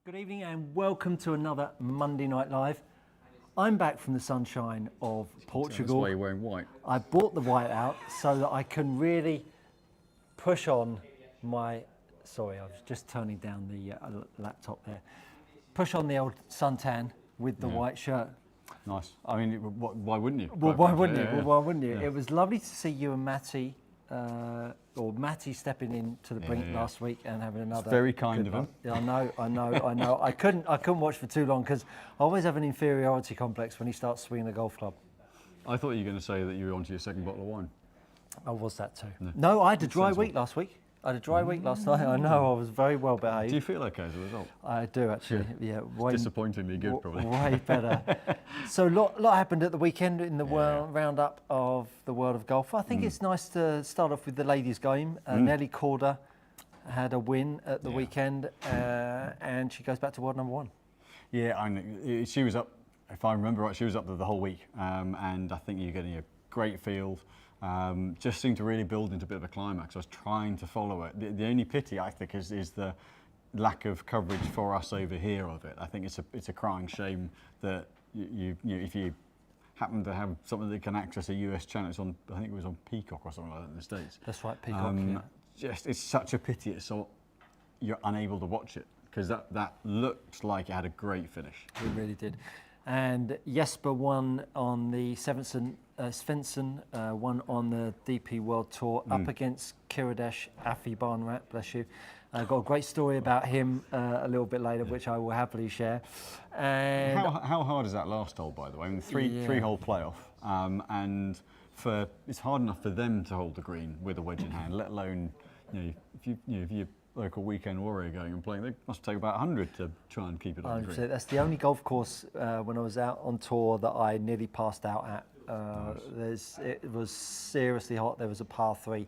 Good evening and welcome to another Monday Night Live. I'm back from the sunshine of Portugal. That's why you're wearing white. I brought the white out so that I can really push on my, sorry, I was just turning down the laptop there. Push on the old suntan with the white shirt. Nice. I mean, why wouldn't you? Well, why wouldn't you? Yeah. Well, why wouldn't you? Yeah. It was lovely to see you and Matty, or Matty stepping into the brink last week and having another. It's very kind of him. Yeah, I know. I couldn't watch for too long because I always have an inferiority complex when he starts swinging a golf club. I thought you were going to say that you were onto your second bottle of wine. I was that too. No, I had a dry week last week. I had a dry week last night. I know, I was very well behaved. Do you feel okay as a result? I do actually. Yeah, Disappointingly good, probably. Way better. So a lot happened at the weekend in the roundup of the world of golf. I think it's nice to start off with the ladies' game. Nelly Corder had a win at the weekend, and she goes back to world number one. Yeah, she was up. If I remember right, she was up there the whole week, and I think you're getting a great field. Just seemed to really build into a bit of a climax. I was trying to follow it. The only pity I think is the lack of coverage for us over here of it. I think it's a crying shame that you if you happen to have something that can access a US channel, it's on, I think it was on Peacock or something like that in the States. That's right, Peacock. Just it's such a pity you're unable to watch it because that looked like it had a great finish. It really did. And Jesper won on the Svensson won on the DP World Tour up against Kiradesh Afi-Barnrat, bless you. I've got a great story about him a little bit later, which I will happily share. And how hard is that last hole, by the way? I mean, three-hole playoff, and it's hard enough for them to hold the green with a wedge in hand, let alone if you local weekend warrior going and playing, they must take about 100 to try and keep it on the green. That's the only golf course when I was out on tour that I nearly passed out at. It was seriously hot. There was a par 3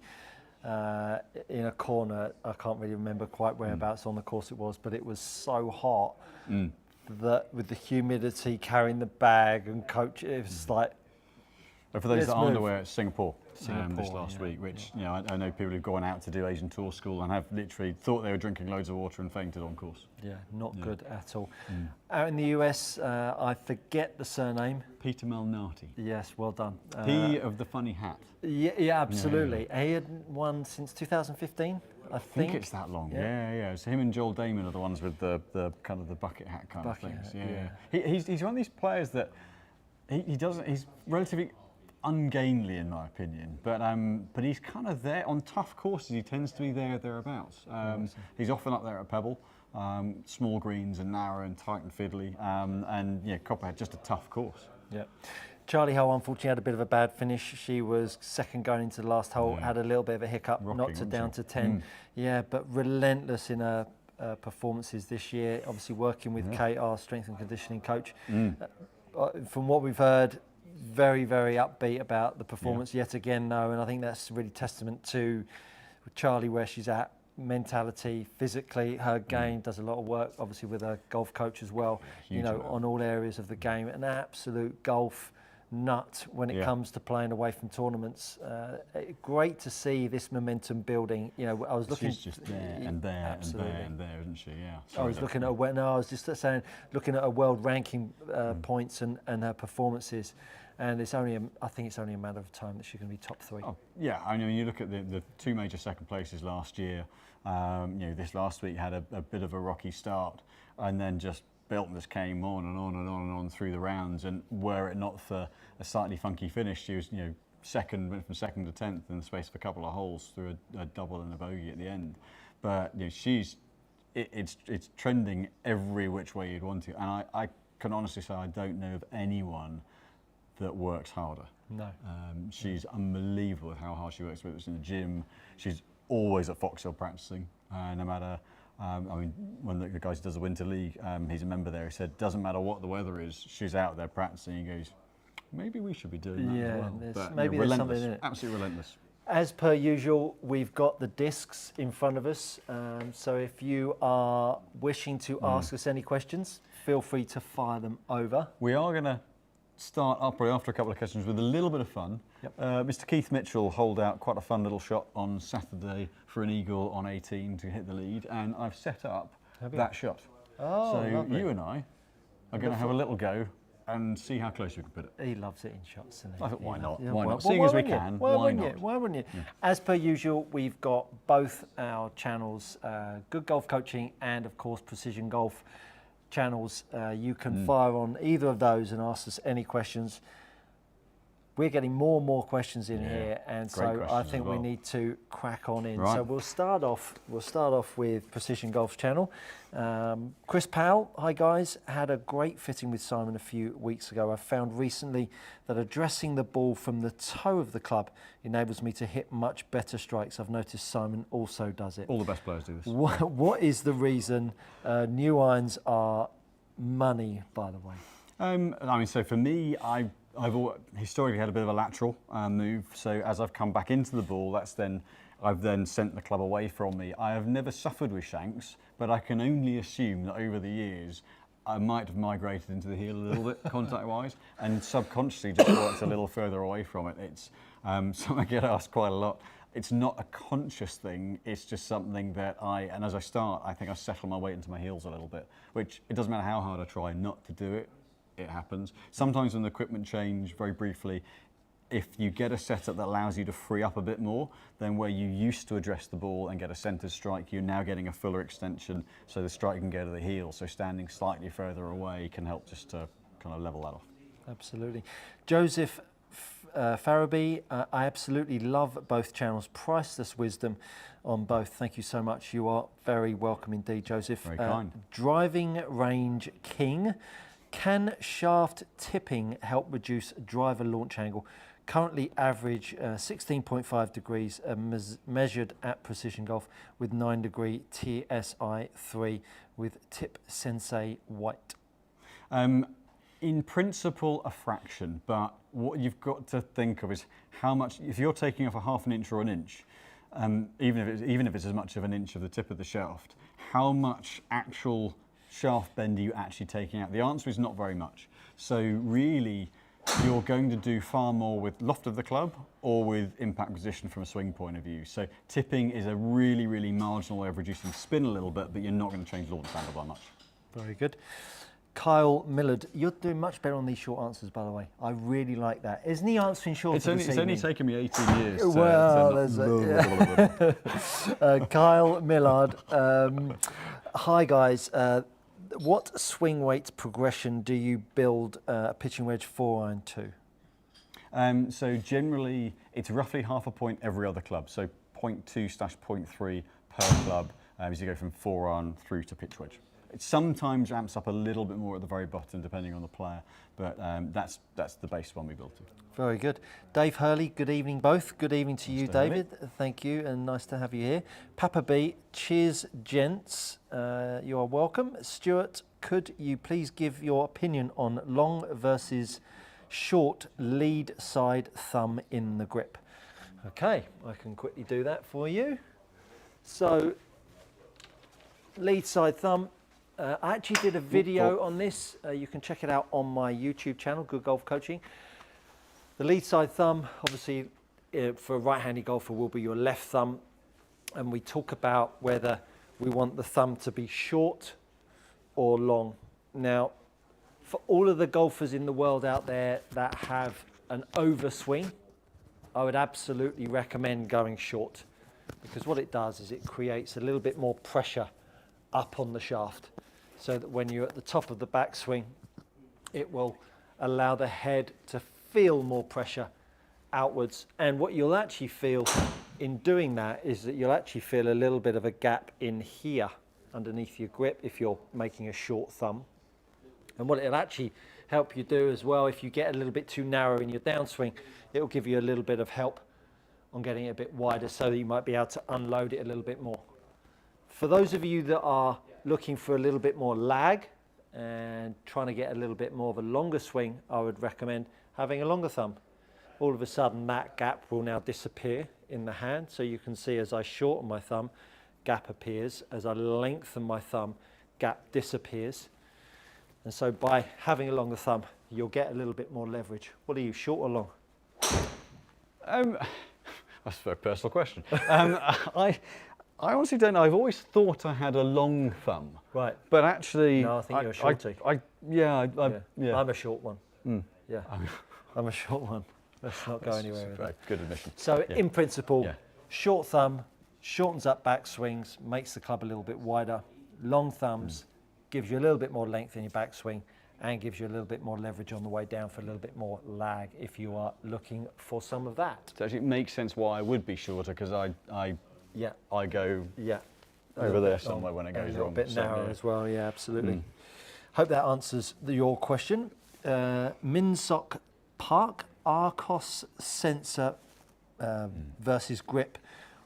in a corner. I can't really remember quite whereabouts on the course it was, but it was so hot that with the humidity, carrying the bag and coach, it was like. But for those that aren't aware, it's Singapore this last week, which I know people who've gone out to do Asian Tour School and have literally thought they were drinking loads of water and fainted on course. Yeah, not good at all. Out in the US, I forget the surname. Peter Malnati. Yes, well done. He of the funny hat. Yeah, absolutely. Yeah. He had won since 2015. I think it's that long. Yeah. So him and Joel Damon are the ones with the kind of the bucket hat kind of things. Yeah. He's one of these players that he's relatively ungainly in my opinion, but he's kind of there on tough courses. He tends to be thereabouts. He's often up there at Pebble, small greens and narrow and tight and fiddly, and Copperhead, just a tough course. Yeah. Charlie Hull unfortunately had a bit of a bad finish. She was second going into the last hole, had a little bit of a hiccup, knocked her down to 10. Yeah, but relentless in her performances this year. Obviously working with Kate, our strength and conditioning coach. From what we've heard, very, very upbeat about the performance yet again, though, and I think that's really testament to Charlie where she's at, mentality, physically, her game, does a lot of work, obviously with her golf coach as well, on all areas of the game. An absolute golf nut when it comes to playing away from tournaments. Great to see this momentum building. I was looking. She's just there and there and there and there, isn't she? Yeah. I was looking at I was just saying, looking at her world ranking points and her performances. And I think it's only a matter of time that she's going to be top 3. Oh, yeah, I mean, you look at the two major second places last year. This last week had a bit of a rocky start, and then just built and just came on and on and on and on through the rounds. And were it not for a slightly funky finish, she was went from second to 10th in the space of a couple of holes through a double and a bogey at the end. But it's trending every which way you'd want to. And I can honestly say I don't know of anyone that works harder. No. She's unbelievable with how hard she works with us in the gym. She's always at Foxhill practicing, no matter, one of the guys who does the Winter League, he's a member there, he said, doesn't matter what the weather is, she's out there practicing. He goes, maybe we should be doing that as well. But, maybe there's something in it. Absolutely relentless. As per usual, we've got the discs in front of us. So if you are wishing to ask us any questions, feel free to fire them over. We are going to start up probably after a couple of questions with a little bit of fun. Mr. Keith Mitchell holed out quite a fun little shot on Saturday for an eagle on 18 to hit the lead, and I've set up that shot. Oh, so lovely. you and I are going to have a little go and see how close we can put it. He loves it in shots, doesn't he? I thought, why not? Yeah, Why well, not? Seeing as we can, why wouldn't not? you? Why wouldn't you? As per usual, we've got both our channels, Good Golf Coaching and, of course, Precision Golf channels. You can fire on either of those and ask us any questions. We're getting more and more questions in here, and so I think we need to crack on in. Right. So we'll start off with Precision Golf's channel. Chris Powell, hi guys, had a great fitting with Simon a few weeks ago. I found recently that addressing the ball from the toe of the club enables me to hit much better strikes. I've noticed Simon also does it. All the best players do this. What is the reason new irons are money, by the way? I mean, so for me, I've historically had a bit of a lateral move. So as I've come back into the ball, I've then sent the club away from me. I have never suffered with shanks, but I can only assume that over the years, I might have migrated into the heel a little bit contact-wise, and subconsciously just worked a little further away from it. It's something I get asked quite a lot. It's not a conscious thing, it's just something that and as I start, I think I settle my weight into my heels a little bit, which it doesn't matter how hard I try not to do it, it happens. Sometimes when the equipment change, very briefly, if you get a setup that allows you to free up a bit more, then where you used to address the ball and get a centre strike, you're now getting a fuller extension, so the strike can go to the heel. So standing slightly further away can help just to kind of level that off. Absolutely. Joseph Faraby, I absolutely love both channels. Priceless wisdom on both. Thank you so much. You are very welcome indeed, Joseph. Very kind. Driving Range King. Can shaft tipping help reduce driver launch angle? Currently average 16.5 degrees measured at Precision Golf with 9 degree TSI 3 with Tip Sensei White. In principle, a fraction, but what you've got to think of is how much, if you're taking off a half an inch or an inch, even if it's as much of an inch of the tip of the shaft, how much actual shaft bend are you actually taking out? The answer is not very much. So really, you're going to do far more with loft of the club or with impact position from a swing point of view. So tipping is a really, really marginal way of reducing spin a little bit, but you're not going to change launch angle by much. Very good. Kyle Millard, you're doing much better on these short answers, by the way. I really like that. Isn't he answering short? It's only taken me 18 years. Kyle Millard, hi guys. What swing weight progression do you build a pitching wedge 4-iron to? So generally, it's roughly half a point every other club. So 0.2/0.3 per club as you go from 4-iron through to pitch wedge. It sometimes ramps up a little bit more at the very bottom, depending on the player, but that's the base one we built to. Very good. Dave Hurley, good evening both. Good evening to you, David. Thank you, and nice to have you here. Papa B, cheers, gents. You are welcome. Stuart, could you please give your opinion on long versus short lead side thumb in the grip? Okay, I can quickly do that for you. So, lead side thumb. I actually did a video on this. You can check it out on my YouTube channel, Good Golf Coaching. The lead side thumb, obviously, for a right-handed golfer will be your left thumb. And we talk about whether we want the thumb to be short or long. Now, for all of the golfers in the world out there that have an overswing, I would absolutely recommend going short, because what it does is it creates a little bit more pressure up on the shaft, so that when you're at the top of the backswing, it will allow the head to feel more pressure outwards. And what you'll actually feel in doing that is that you'll actually feel a little bit of a gap in here underneath your grip if you're making a short thumb. And what it'll actually help you do as well, if you get a little bit too narrow in your downswing, it'll give you a little bit of help on getting it a bit wider, so that you might be able to unload it a little bit more. For those of you that are looking for a little bit more lag and trying to get a little bit more of a longer swing, I would recommend having a longer thumb. All of a sudden that gap will now disappear in the hand, so you can see as I shorten my thumb, gap appears. As I lengthen my thumb, gap disappears. And so by having a longer thumb, you'll get a little bit more leverage. What are you, short or long? That's a very personal question. I honestly don't know. I've always thought I had a long thumb. Right. But actually, No, I think you're a shorty. Yeah. I'm a short one. Yeah. I'm a short one. Let's not go anywhere with that. Good admission. So in principle, short thumb shortens up back swings, makes the club a little bit wider. Long thumbs gives you a little bit more length in your backswing and gives you a little bit more leverage on the way down for a little bit more lag if you are looking for some of that. So actually it makes sense why I would be shorter, because I go over there somewhere when it goes wrong. A bit narrow as well, yeah, absolutely. Hope that answers your question. Minsock Park, Arcos sensor versus grip.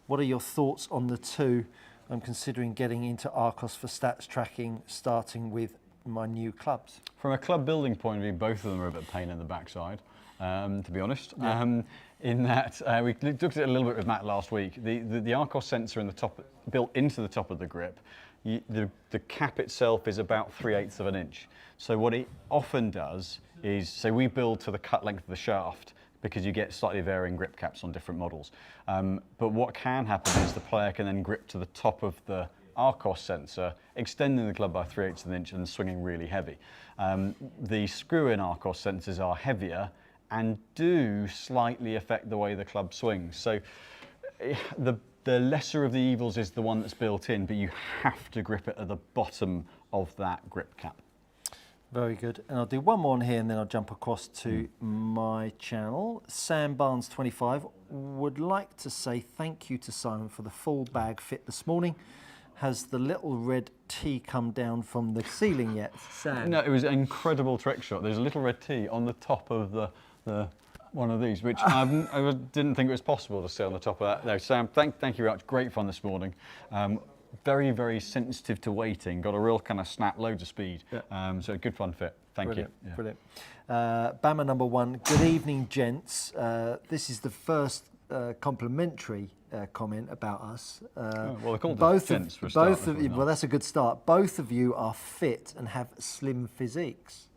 What are your thoughts on the two? I'm considering getting into Arcos for stats tracking, starting with my new clubs. From a club building point of view, both of them are a bit pain in the backside, to be honest. In that, we looked at it a little bit with Matt last week. The Arcos sensor in the top, built into the top of the grip, the cap itself is about 3/8 of an inch. So what it often does is, so we build to the cut length of the shaft, because you get slightly varying grip caps on different models. But what can happen is the player can then grip to the top of the Arcos sensor, extending the club by 3/8 of an inch and swinging really heavy. The screw-in Arcos sensors are heavier and do slightly affect the way the club swings. So the lesser of the evils is the one that's built in, but you have to grip it at the bottom of that grip cap. Very good. And I'll do one more on here and then I'll jump across to my channel. Sam Barnes 25 would like to say thank you to Simon for the full bag fit this morning. Has the little red T come down from the ceiling yet, Sam? No, it was an incredible trick shot. There's a little red T on the top of the one of these, which I didn't think it was possible to see on the top of that. No, Sam, thank you very much. Great fun this morning. Very, very sensitive to weighting. Got a real kind of snap, loads of speed. Yeah. So good fun fit. Thank you. Yeah. Brilliant. Bama number one. Good evening, gents. This is the first complimentary comment about us. Well, they're called both gents for a start. Both of you. Well, that's a good start. Both of you are fit and have slim physiques.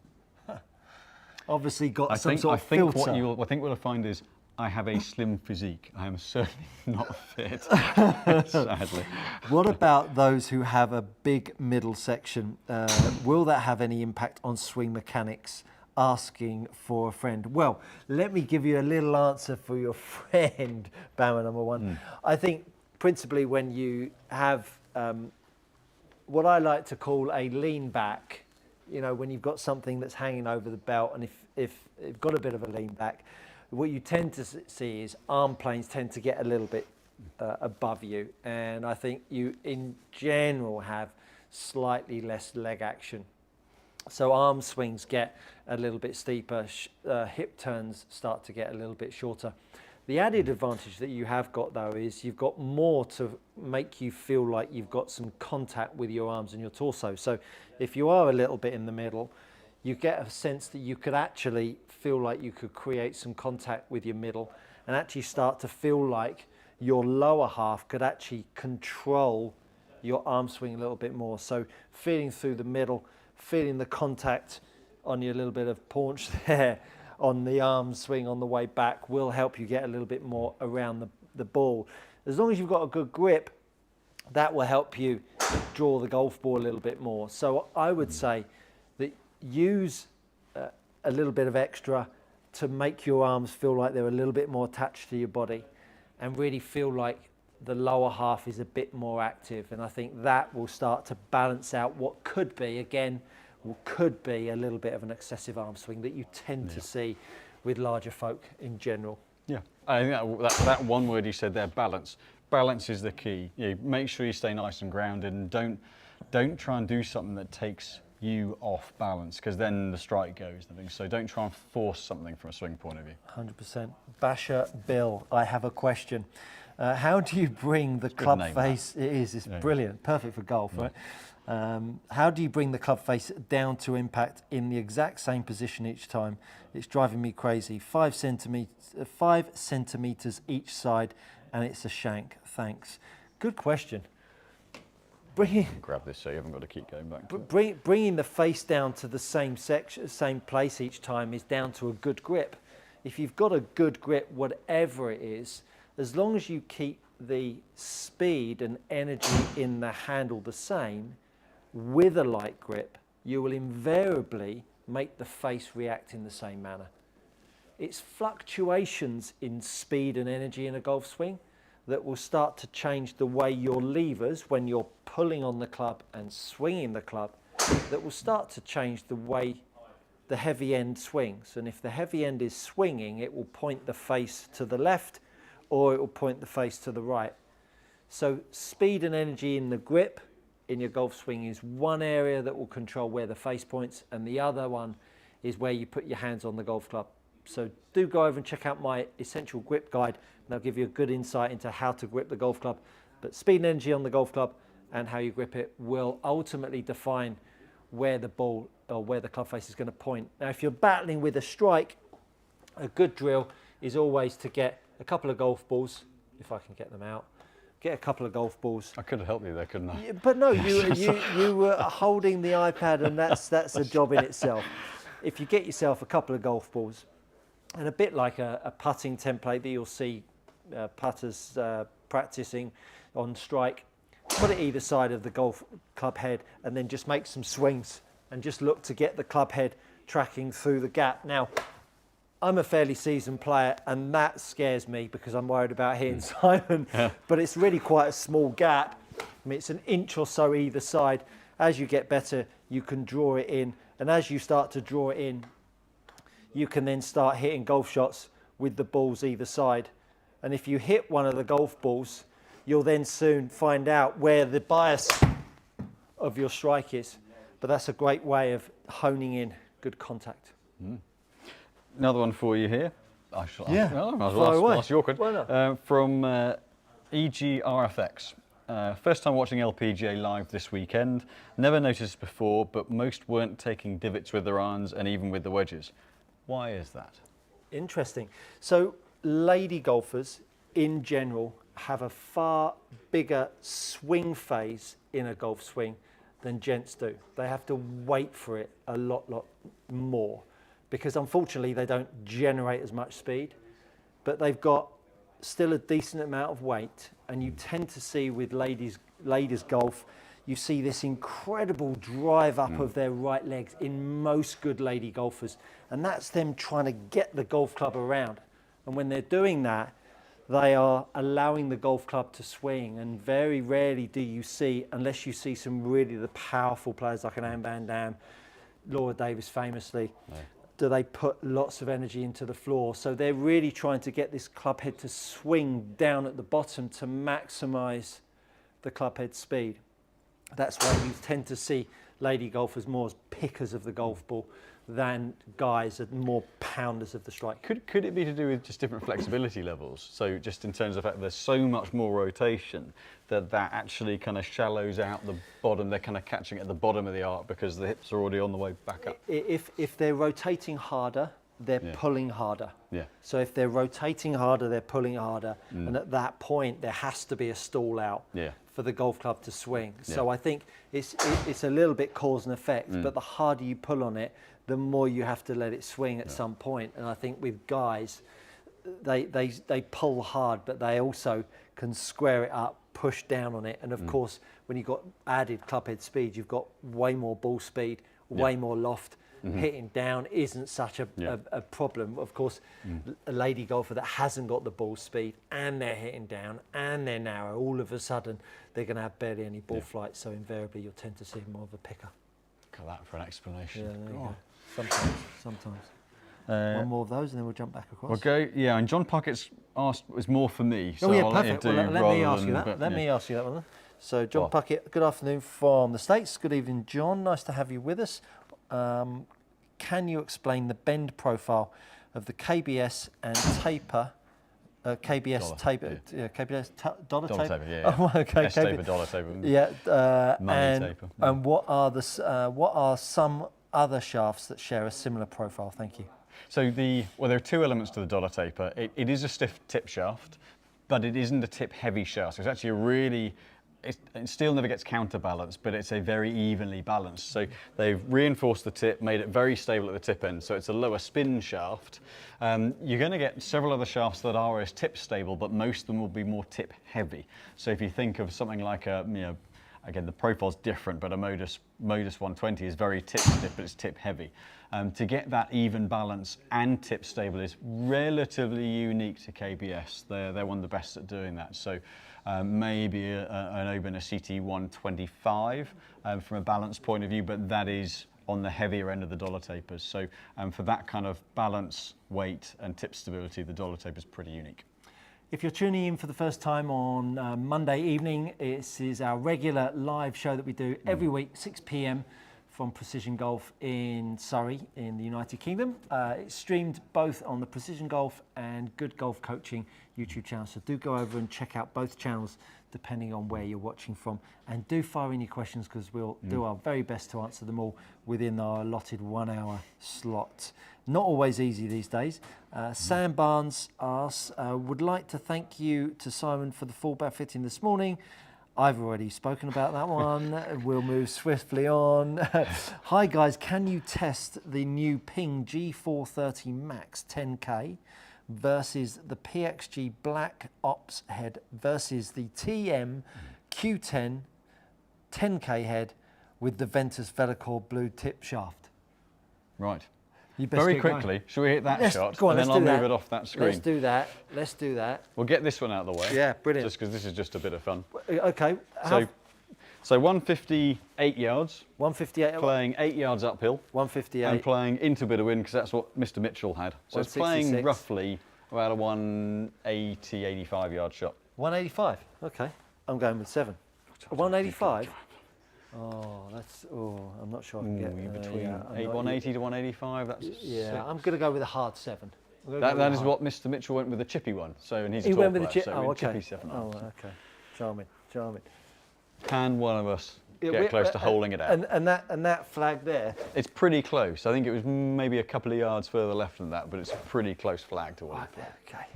Obviously, got some sort of filter. I think what I find is, I have a slim physique. I am certainly not fit, sadly. What about those who have a big middle section? Will that have any impact on swing mechanics? Asking for a friend. Well, let me give you a little answer for your friend, Bama number one. I think principally when you have what I like to call a lean back, you know, when you've got something that's hanging over the belt, and if you've got a bit of a lean back, what you tend to see is arm planes tend to get a little bit above you, and I think you in general have slightly less leg action. So arm swings get a little bit steeper, hip turns start to get a little bit shorter. The added advantage that you have got though is you've got more to make you feel like you've got some contact with your arms and your torso. So if you are a little bit in the middle, you get a sense that you could actually feel like you could create some contact with your middle and actually start to feel like your lower half could actually control your arm swing a little bit more. So feeling through the middle, feeling the contact on your little bit of paunch there on the arm swing on the way back will help you get a little bit more around the ball. As long as you've got a good grip, that will help you draw the golf ball a little bit more. So I would say that use a little bit of extra to make your arms feel like they're a little bit more attached to your body and really feel like the lower half is a bit more active. And I think that will start to balance out what could be, again, could be a little bit of an excessive arm swing that you tend to see with larger folk in general. Yeah, I think that one word you said there, balance. Balance is the key. You know, make sure you stay nice and grounded and don't try and do something that takes you off balance, because then the strike goes. So don't try and force something from a swing point of view. 100%. Basher Bill, I have a question. How do you bring the club face? It is. It's brilliant. Perfect for golf, right? How do you bring the club face down to impact in the exact same position each time? It's driving me crazy. 5 centimeters each side, and it's a shank. Thanks. Good question. Grab this so you haven't got to keep going back. Bringing the face down to the same section, same place each time is down to a good grip. If you've got a good grip, whatever it is, as long as you keep the speed and energy in the handle the same with a light grip, you will invariably make the face react in the same manner. It's fluctuations in speed and energy in a golf swing that will start to change the way your levers, when you're pulling on the club and swinging the club, that will start to change the way the heavy end swings. And if the heavy end is swinging, it will point the face to the left or it will point the face to the right. So speed and energy in the grip in your golf swing is one area that will control where the face points, and the other one is where you put your hands on the golf club. So do go over and check out my essential grip guide, and I'll give you a good insight into how to grip the golf club. But speed and energy on the golf club and how you grip it will ultimately define where the ball or where the club face is going to point. Now, if you're battling with a strike, a good drill is always to get a couple of golf balls, if I can get them out. Get a couple of golf balls. I could have helped you there, couldn't I? Yeah, but no, you were holding the iPad, and that's a job in itself. If you get yourself a couple of golf balls, and a bit like a putting template that you'll see putters practicing on strike, put it either side of the golf club head, and then just make some swings and just look to get the club head tracking through the gap. Now, I'm a fairly seasoned player, and that scares me because I'm worried about hitting Simon, but it's really quite a small gap. I mean, it's an inch or so either side. As you get better, you can draw it in, and as you start to draw it in, you can then start hitting golf shots with the balls either side. And if you hit one of the golf balls, you'll then soon find out where the bias of your strike is. But that's a great way of honing in good contact. Another one for you here. I shall Yeah, ask, no, I might as fire well away. ask you awkward. Why not? From EGRFX. First time watching LPGA live this weekend. Never noticed before, but most weren't taking divots with their irons and even with the wedges. Why is that? Interesting. So lady golfers in general have a far bigger swing phase in a golf swing than gents do. They have to wait for it a lot more because unfortunately they don't generate as much speed, but they've got still a decent amount of weight, and you tend to see with ladies golf, you see this incredible drive up of their right legs in most good lady golfers, and that's them trying to get the golf club around. And when they're doing that, they are allowing the golf club to swing, and very rarely do you see, unless you see some really the powerful players like an Anne Van Dam, Laura Davis famously, do they put lots of energy into the floor. So they're really trying to get this club head to swing down at the bottom to maximise the club head speed. That's why you tend to see lady golfers more as pickers of the golf ball than guys are more pounders of the strike. Could it be to do with just different flexibility levels? So just in terms of the fact there's so much more rotation that actually kind of shallows out the bottom. They're kind of catching at the bottom of the arc because the hips are already on the way back up. If they're rotating harder, they're pulling harder. Yeah. So if they're rotating harder, they're pulling harder. And at that point, there has to be a stall out for the golf club to swing. So I think it's a little bit cause and effect, but the harder you pull on it, the more you have to let it swing at some point. And I think with guys, they pull hard, but they also can square it up, push down on it. And of course, when you've got added club head speed, you've got way more ball speed, way more loft. Hitting down isn't such a problem. Of course, a lady golfer that hasn't got the ball speed and they're hitting down and they're narrow, all of a sudden they're going to have barely any ball flight. So invariably you'll tend to see more of a picker. Got that for an explanation. Yeah, there you go. Sometimes. One more of those and then we'll jump back across. We'll go, and John Puckett's asked was more for me. So I'll perfect. Let me ask you that. Let me ask you that one then. So John Puckett, good afternoon from the States. Good evening, John. Nice to have you with us. Can you explain the bend profile of the KBS and taper? KBS taper, KBS dollar taper. Oh, okay. Taper, dollar taper. Yeah, money taper. And what are some other shafts that share a similar profile? Thank you. So there are two elements to the dollar taper. It is a stiff tip shaft, but it isn't a tip heavy shaft. So it's actually a really steel never gets counterbalanced, but it's a very evenly balanced. So they've reinforced the tip, made it very stable at the tip end, so it's a lower spin shaft. You're going to get several other shafts that are as tip stable, but most of them will be more tip heavy. So if you think of something like a, again, the profile's different, but a Modus 120 is very tip stiff, but it's tip heavy. To get that even balance and tip stable is relatively unique to KBS. They're one of the best at doing that. So maybe an Oban, a CT 125 from a balance point of view, but that is on the heavier end of the dollar tapers. So for that kind of balance, weight and tip stability, the dollar taper is pretty unique. If you're tuning in for the first time on Monday evening, this is our regular live show that we do every week, 6 p.m. from Precision Golf in Surrey in the United Kingdom. It's streamed both on the Precision Golf and Good Golf Coaching YouTube channel, so do go over and check out both channels depending on where you're watching from, and do fire in your questions because we'll do our very best to answer them all within our allotted 1 hour slot. Not always easy these days. Sam Barnes asks, would like to thank you to Simon for the full bat fitting this morning. I've already spoken about that one. We'll move swiftly on. Hi guys, can you test the new Ping G430 Max 10K versus the PXG Black Ops head versus the TM Q10 10K head with the Ventus Velocore blue tip shaft? Right. Very quickly, shall we hit that shot? Go on, and then I'll move it off that screen. Let's do that. Let's do that. We'll get this one out of the way. Yeah, brilliant. Just because this is just a bit of fun. Okay. So 158 yards. 158. Playing 8 yards uphill. 158. And playing into a bit of wind because that's what Mr. Mitchell had. So it's playing roughly about a 180, 85 yard shot. 185. Okay. I'm going with 7. 185. Oh, I'm not sure I can get between 180 to 185. That's I'm going to go with a hard 7. That is what Mr. Mitchell went with, the chippy one. So and he went with the chippy. So okay. Chippy 7. Oh, okay. Charming. Can one of us get close to holding it out? And that flag there. It's pretty close. I think it was maybe a couple of yards further left than that, but it's a pretty close flag to one. Okay.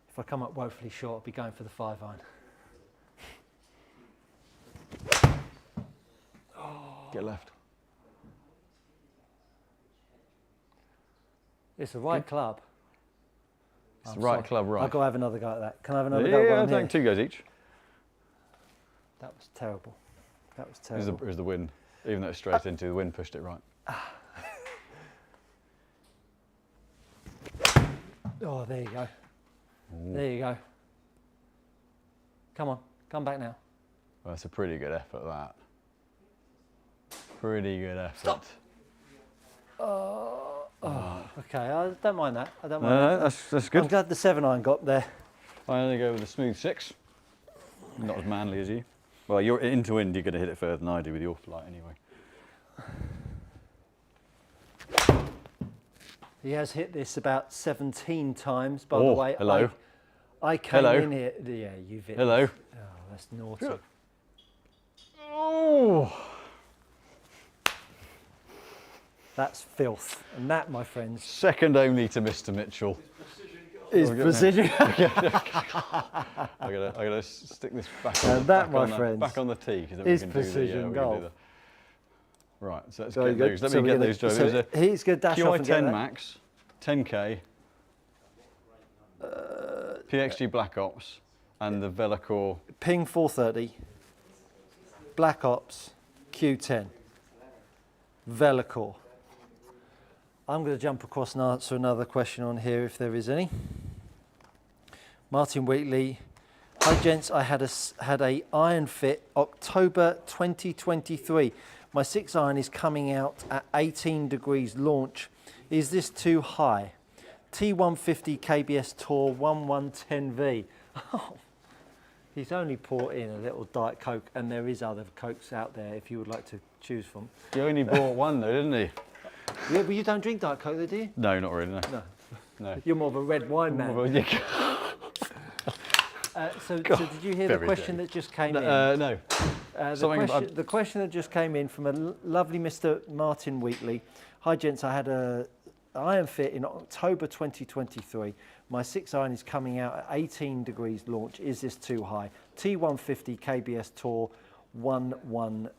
If I come up woefully short, I'll be going for the 5-iron. Get left. It's the right club. It's the right club, right. I've got to have another go at that. Can I have another go? Yeah, I think 2 goes each. That was terrible. That was terrible. It was the wind. Even though it's straight into the wind, pushed it right. Oh, there you go. Ooh. There you go. Come on, come back now. Well, that's a pretty good effort, that. Pretty good effort. Stop. Okay, I don't mind that. I don't mind that. That's good. I'm glad the 7-iron got there. I only go with a smooth 6. Not as manly as you. Well, you're into wind, you're going to hit it further than I do with your flight anyway. He has hit this about 17 times, by the way. Hello. I came in here. Yeah, you've hit. Hello. This. Oh, that's naughty. Oh. That's filth. And that, my friends, second only to Mr. Mitchell. Is precision. I gotta stick this back on. That, my friends, back on the tee. Is precision golf. Right, so let's get those. Let me get those. So he's going to dash off and get QI10 Max, 10K, PXG Black Ops, and the Velocore. Ping 430, Black Ops, Q10, Velocore. I'm going to jump across and answer another question on here if there is any. Martin Wheatley. Hi gents, I had a iron fit October 2023. My 6-iron is coming out at 18 degrees launch. Is this too high? T150 KBS Tour 1110V. Oh, he's only brought in a little Diet Coke, and there is other Cokes out there if you would like to choose from. He only bought one though, didn't he? Yeah, but you don't drink Diet Coke, do you? No, not really, no. You're more of a red wine man. So did you hear the question that just came in? No. The question that just came in from a lovely Mr. Martin Wheatley. Hi gents, I had a Iron Fit in October 2023. My 6-iron is coming out at 18 degrees launch. Is this too high? T150 KBS Tour 110V.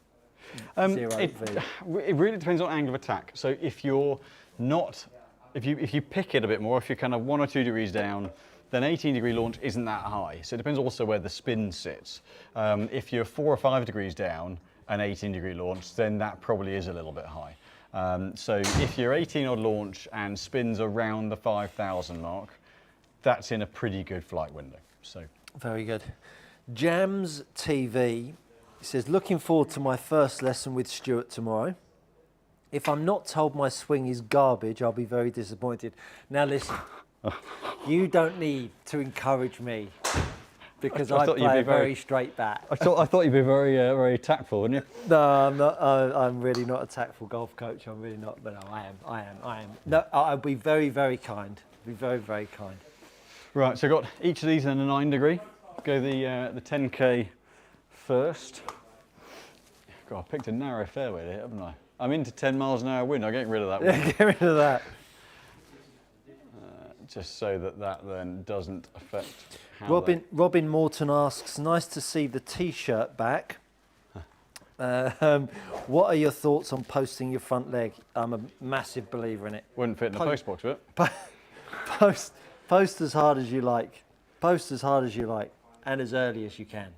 It really depends on angle of attack. So if you're not, if you pick it a bit more, if you're kind of 1 or 2 degrees down, then 18 degree launch isn't that high. So it depends also where the spin sits. If you're 4 or 5 degrees down and 18 degree launch, then that probably is a little bit high. So if you're 18 odd launch and spins around the 5,000 mark, that's in a pretty good flight window. So very good. Jams TV says, looking forward to my first lesson with Stuart tomorrow. If I'm not told my swing is garbage, I'll be very disappointed. Now listen, you don't need to encourage me because I play a very straight bat. I thought you'd be very very tactful, wouldn't you? No, I'm not. I'm really not a tactful golf coach. I'm really not. But no, I am. No, I'll be very, very kind. Be very, very kind. Right. So got each of these in a 9 degree. Go the 10K first. God, I picked a narrow fairway there, haven't I? I'm into 10 miles an hour wind. I'm getting rid of that one. Yeah, get rid of that. Just so that then doesn't affect how Robin Morton asks, nice to see the T-shirt back. What are your thoughts on posting your front leg? I'm a massive believer in it. Wouldn't fit in the post box, would it? Post as hard as you like. Post as hard as you like, and as early as you can.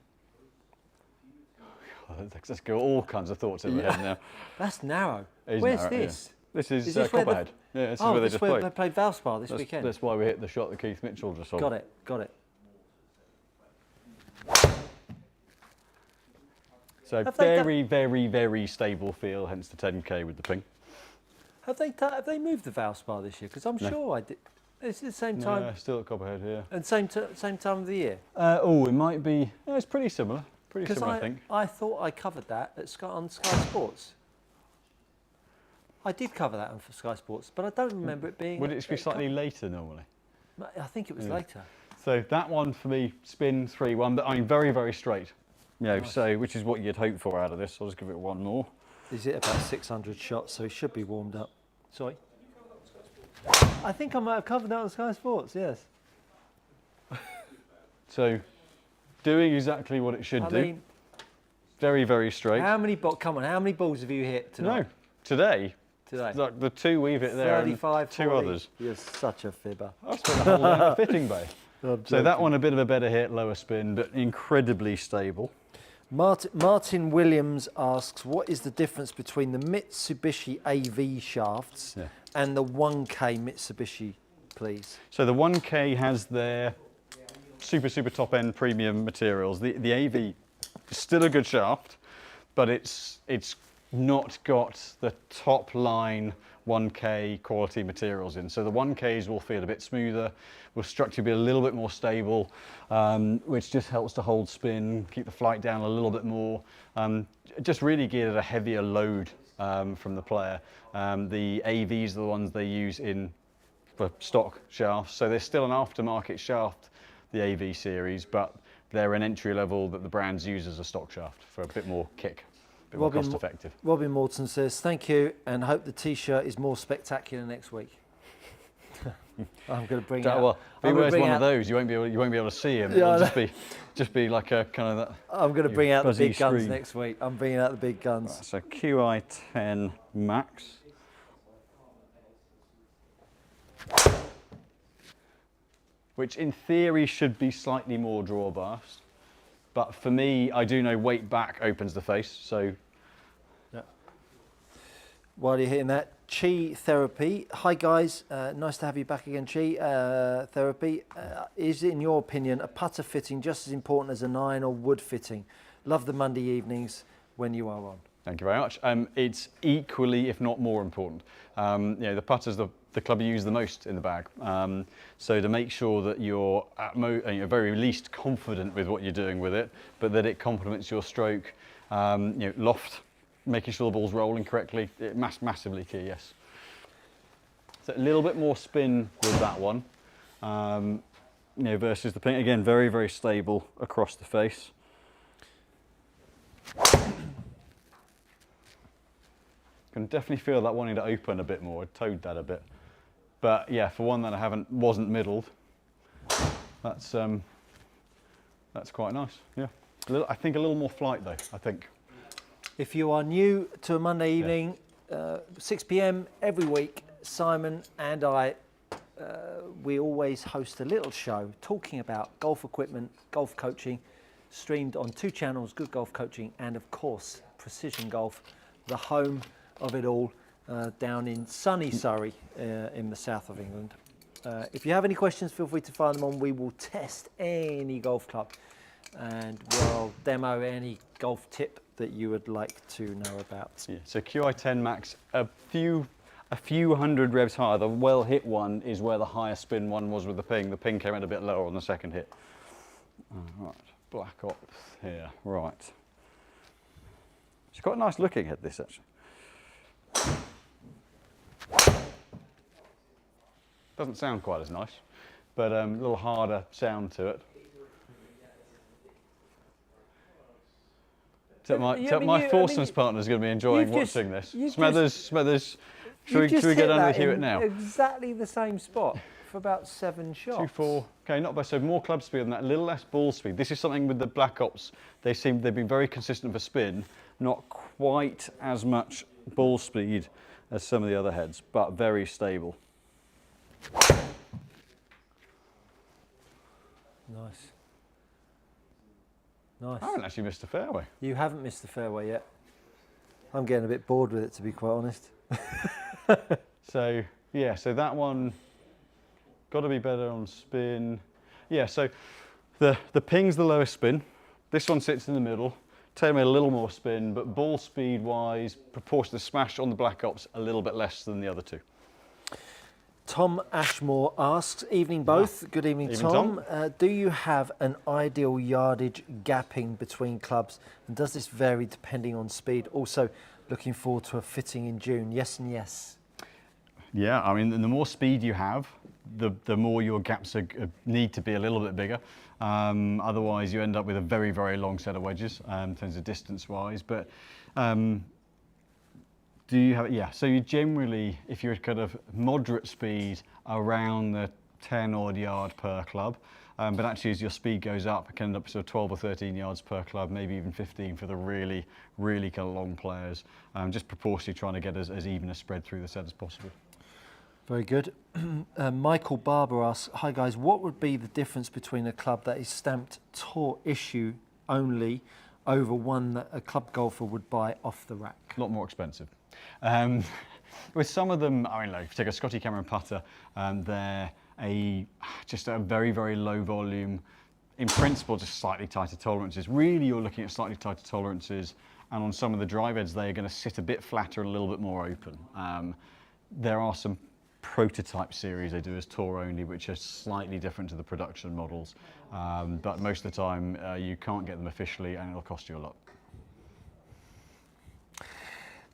Let's go all kinds of thoughts in my head now. That's narrow. Where's narrow, this? Yeah. This is Copperhead. Yeah, this is where they just played. They played Valspar this weekend. That's why we hit the shot that Keith Mitchell just saw. Got it. So very, very, very stable feel, hence the 10K with the ping. Have they moved the Valspar this year? Because I'm sure I did. It's the same time. Yeah, still at Copperhead, yeah. And same time of the year. It might be. No, it's pretty similar. Pretty similar, I think. I thought I covered that on Sky Sports. I did cover that on Sky Sports, but I don't remember it being. Would it be slightly later normally? I think it was later. So that one for me, spin 3-1, but I mean very, very straight. You know, so which is what you'd hope for out of this. So I'll just give it one more. Is it about 600 shots? So it should be warmed up. Sorry. I think I might have covered that on Sky Sports. Yes. So, doing exactly what it should do. Very, very straight. How many balls have you hit tonight? No, today. Like the 2 we've hit there 35, and 2 40. others. You're such a fibber. I spent the whole day in the fitting bay. So that one a bit of a better hit, lower spin, but incredibly stable. Martin Williams asks, what is the difference between the Mitsubishi AV shafts and the 1K Mitsubishi, please? So the 1K has their super top end premium materials. The AV is still a good shaft, but it's not got the top line 1K quality materials in. So the 1Ks will feel a bit smoother, will structurally be a little bit more stable, which just helps to hold spin, keep the flight down a little bit more, just really geared at a heavier load from the player. The AVs are the ones they use for stock shafts, so they're still an aftermarket shaft, the AV series, but they're an entry level that the brands use as a stock shaft for a bit more kick. More cost effective. Robin Morton says, thank you, and hope the T-shirt is more spectacular next week. I'm going to bring out. Well, if he wears one of those, you won't be able to see him. Yeah, it'll just be like a kind of that. I'm going to bring out the big guns screen. next week. I'm bringing out the big guns. Right, so QI10 Max. Which in theory should be slightly more draw biased. But for me, I do know weight back opens the face, so. Yeah. While you're hitting that, Chi Therapy. Hi guys, nice to have you back again, Chi Therapy. Is it, in your opinion, a putter fitting just as important as an iron or wood fitting? Love the Monday evenings when you are on. Thank you very much. It's equally, if not more important. The putter's the club you use the most in the bag. So to make sure that you're at very least confident with what you're doing with it, but that it complements your stroke, loft, making sure the ball's rolling correctly, massively key, yes. So a little bit more spin with that one, versus the ping. Again, very, very stable across the face. Can definitely feel that wanting to open a bit more. I towed that a bit. But yeah, for one that wasn't middled, that's quite nice. Yeah, I think a little more flight though. I think. If you are new to a Monday evening, 6 p.m. every week, Simon and I, we always host a little show talking about golf equipment, golf coaching, streamed on 2 channels, Good Golf Coaching and of course Precision Golf, the home of it all, down in sunny Surrey in the south of England. If you have any questions, feel free to fire them on. We will test any golf club and we'll demo any golf tip that you would like to know about. Yeah, so QI10 max, a few hundred revs higher. The well hit one is where the higher spin one was with the ping. The ping came in a bit lower on the second hit. Right, Black Ops here, right. It's quite a nice looking head, this actually. Doesn't sound quite as nice, but a little harder sound to it. My foursomes partner is going to be enjoying watching this. Smethers, should we get on with Hewitt now? Exactly the same spot for about 7 shots. 2-4. Okay, not bad. So more club speed than that, a little less ball speed. This is something with the Black Ops. They've been very consistent for spin, not quite as much ball speed as some of the other heads, but very stable. Nice. Nice. I haven't actually missed a fairway. You haven't missed the fairway yet. I'm getting a bit bored with it, to be quite honest. So yeah, so that one got to be better on spin. Yeah, so the ping's the lowest spin. This one sits in the middle. TaylorMade a little more spin, but ball speed wise, proportion to smash on the Black Ops a little bit less than the other 2. Tom Ashmore asks, evening both. Good evening, Tom. Do you have an ideal yardage gapping between clubs? And does this vary depending on speed? Also, looking forward to a fitting in June. Yes and yes. Yeah, I mean, the more speed you have, the more your gaps need to be a little bit bigger. Otherwise, you end up with a very, very long set of wedges in terms of distance-wise. But do you have, yeah, so you generally, if you're kind of moderate speed, around the 10 odd yard per club, but actually as your speed goes up, it can end up sort of 12 or 13 yards per club, maybe even 15 for the really, really kind of long players, just proportionally trying to get as even a spread through the set as possible. Very good. Michael Barber asks, hi guys, what would be the difference between a club that is stamped tour issue only over one that a club golfer would buy off the rack? A lot more expensive. With some of them, I mean, like, if you take a Scotty Cameron putter, they're just a very, very low volume, in principle, just slightly tighter tolerances. Really, you're looking at slightly tighter tolerances, and on some of the drive heads, they are going to sit a bit flatter and a little bit more open. There are some prototype series they do as tour only, which are slightly different to the production models, but most of the time, you can't get them officially, and it'll cost you a lot.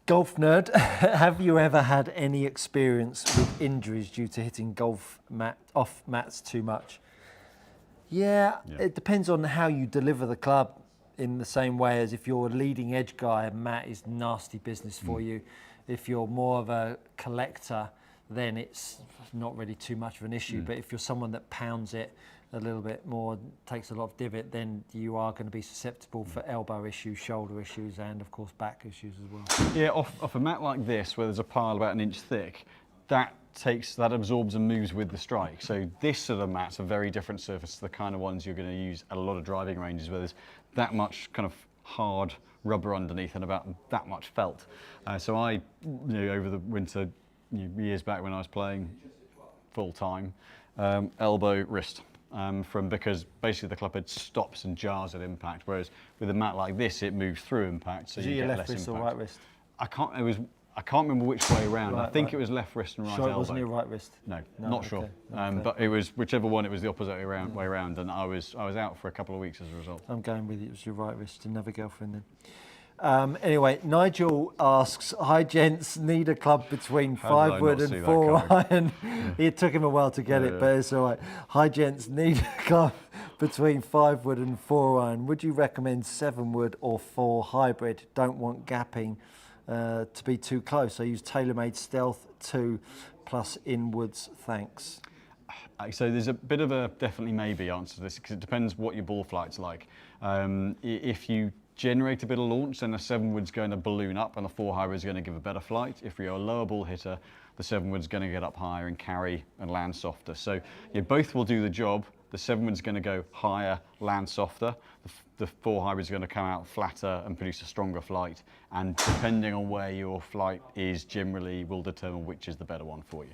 Golf nerd, have you ever had any experience with injuries due to hitting off mats too much? Yeah, it depends on how you deliver the club, in the same way as if you're a leading edge guy, a mat is nasty business for you. If you're more of a collector, then it's not really too much of an issue. But if you're someone that pounds it a little bit more, takes a lot of divot, then you are going to be susceptible for elbow issues, shoulder issues, and of course back issues as well. Yeah, off a mat like this, where there's a pile about an inch thick, that absorbs and moves with the strike. So this sort of mat's a very different surface to the kind of ones you're going to use at a lot of driving ranges, where there's that much kind of hard rubber underneath and about that much felt. So I, over the winter, years back when I was playing full time, elbow, wrist. Because basically the club head stops and jars at impact, whereas with a mat like this, it moves through impact, so you get less impact. Is it your left wrist or right wrist? I can't remember which way around. I think it was left wrist and right elbow. Sure, it wasn't your right wrist? No, not sure. Okay. But it was whichever one. It was the opposite way around, and I was out for a couple of weeks as a result. I'm going with it was your right wrist. Another girlfriend then. Anyway, Nigel asks, hi gents, need a club between 5 wood and 4 iron. It took him a while to get it, but it's all right. Hi gents, need a club between 5 wood and 4 iron. Would you recommend 7 wood or 4 hybrid? Don't want gapping to be too close. I use TaylorMade Stealth 2 plus inwards, thanks? So there's a bit of a definitely maybe answer to this because it depends what your ball flight's like. If you generate a bit of launch, then the 7-wood's going to balloon up and the 4-hybrid's going to give a better flight. If you're a lower ball hitter, the 7-wood's going to get up higher and carry and land softer. So both will do the job. The 7-wood's going to go higher, land softer. The 4-hybrid's going to come out flatter and produce a stronger flight. And depending on where your flight is, generally will determine which is the better one for you.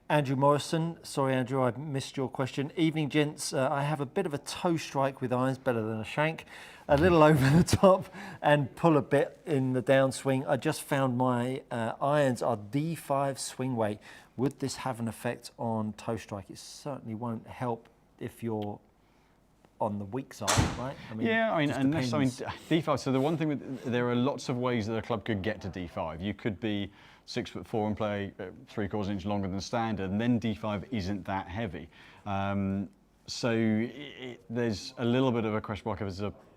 Andrew Morrison, sorry Andrew, I missed your question. Evening gents, I have a bit of a toe strike with irons, better than a shank, a little over the top and pull a bit in the downswing. I just found my irons are D5 swing weight. Would this have an effect on toe strike? It certainly won't help if you're on the weak side, right? I mean, yeah, D5. So the one thing there are lots of ways that a club could get to D5. You could be 6'4" and play 3/4 inch longer than standard, and then D5 isn't that heavy. So there's a little bit of a question mark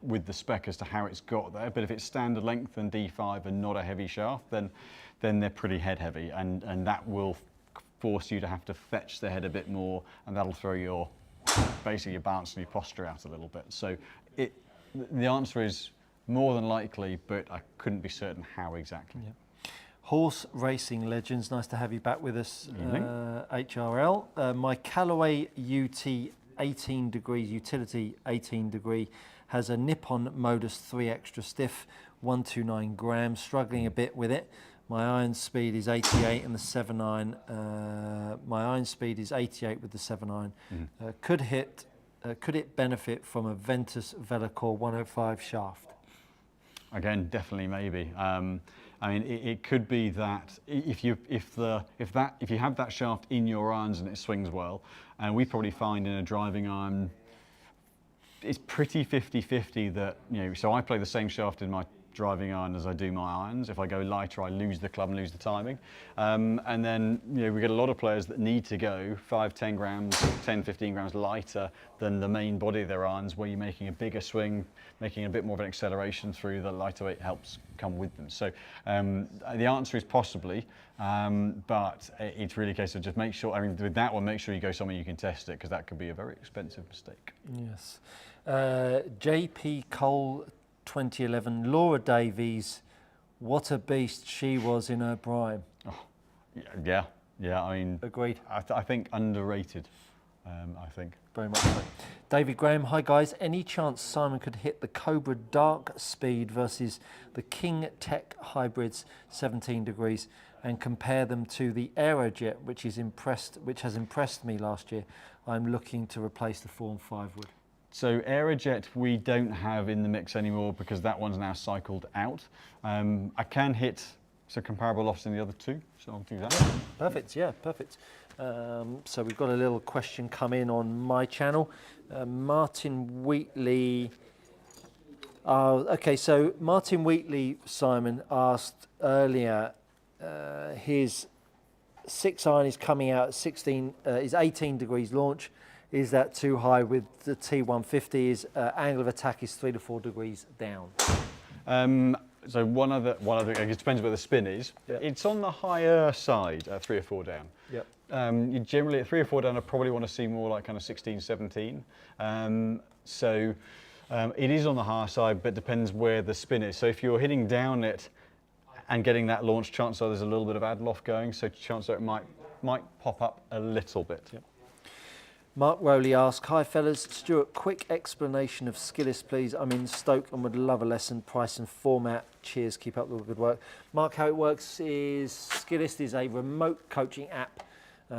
with the spec as to how it's got there. But if it's standard length and D5 and not a heavy shaft, then they're pretty head heavy, and that will force you to have to fetch the head a bit more, and that'll throw basically your balance and your posture out a little bit. So the answer is more than likely, but I couldn't be certain how exactly. Yeah. Horse racing legends, nice to have you back with us, HRL. My Callaway UT 18 degrees, utility 18 degree, has a Nippon Modus 3 extra stiff, 129 grams, struggling a bit with it. My iron speed is 88 and the 7-iron. My iron speed is 88 with the 7-iron. Could it benefit from a Ventus Velocore 105 shaft? Again, definitely maybe. I mean, it could be that if you have that shaft in your irons and it swings well, and we probably find in a driving iron, it's pretty 50-50 that, so I play the same shaft in my driving iron as I do my irons. If I go lighter, I lose the club and lose the timing. And then, we get a lot of players that need to go 5, 10 grams, 10, 15 grams lighter than the main body of their irons, where you're making a bigger swing, making a bit more of an acceleration through. The lighter weight helps come with them. So the answer is possibly, but it's really a case of just make sure, with that one, make sure you go somewhere you can test it, because that could be a very expensive mistake. Yes. JP Cole 2011, Laura Davies, what a beast she was in her prime. Oh, yeah. I mean, agreed. I think underrated. I think very much so. David Graham, hi guys. Any chance Simon could hit the Cobra Dark Speed versus the King Tech hybrids 17 degrees and compare them to the Aerojet, which has impressed me last year? I'm looking to replace the 4 and 5 wood. So Aerojet we don't have in the mix anymore because that one's now cycled out. I can hit some comparable lofts in the other two, so I'll do that. Yeah, perfect, yeah, perfect. So we've got a little question come in on my channel. Martin Wheatley. Okay, so Martin Wheatley, Simon, asked earlier, his 6-iron is coming out at is 18 degrees launch. Is that too high with the T150s? Angle of attack is 3 to 4 degrees down. So one other, it depends where the spin is. Yep. It's on the higher side, 3 or 4 down. Yep. You generally at 3 or 4 down, I probably want to see more like kind of 16, 17. It is on the higher side, but depends where the spin is. So if you're hitting down it and getting that launch, chances are there's a little bit of ad loft going, so chances are it might pop up a little bit. Yep. Mark Rowley asks, hi fellas, Stuart, quick explanation of Skillist please. I'm in Stoke and would love a lesson, price and format. Cheers, keep up the good work. Mark, how it works is Skillist is a remote coaching app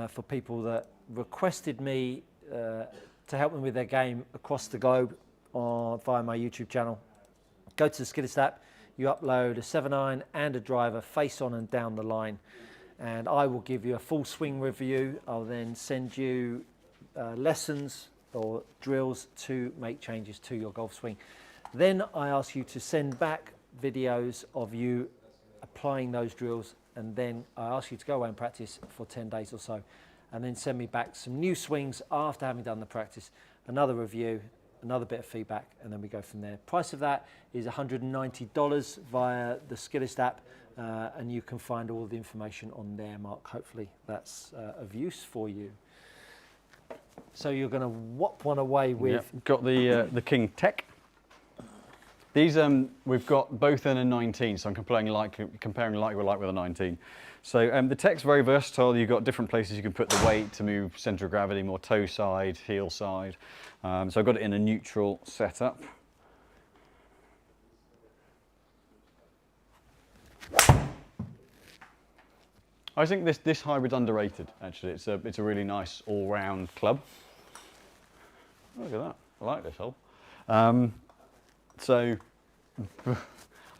for people that requested me to help them with their game across the globe via my YouTube channel. Go to the Skillist app, you upload a 7-iron and a driver face on and down the line, and I will give you a full swing review. I'll then send you lessons or drills to make changes to your golf swing. Then I ask you to send back videos of you applying those drills, and then I ask you to go away and practice for 10 days or so, and then send me back some new swings after having done the practice, another review, another bit of feedback, and then we go from there. Price of that is $190 via the Skillist app, and you can find all the information on there, Mark. Hopefully that's of use for you. So you're going to whop one away with... Yep. Got the King Tech. These we've got both in a 19, so I'm comparing like with a 19. So the Tech's very versatile. You've got different places you can put the weight to move centre of gravity, more toe side, heel side. So I've got it in a neutral setup. I think this hybrid's underrated. Actually, it's a really nice all-round club. Look at that! I like this hole. So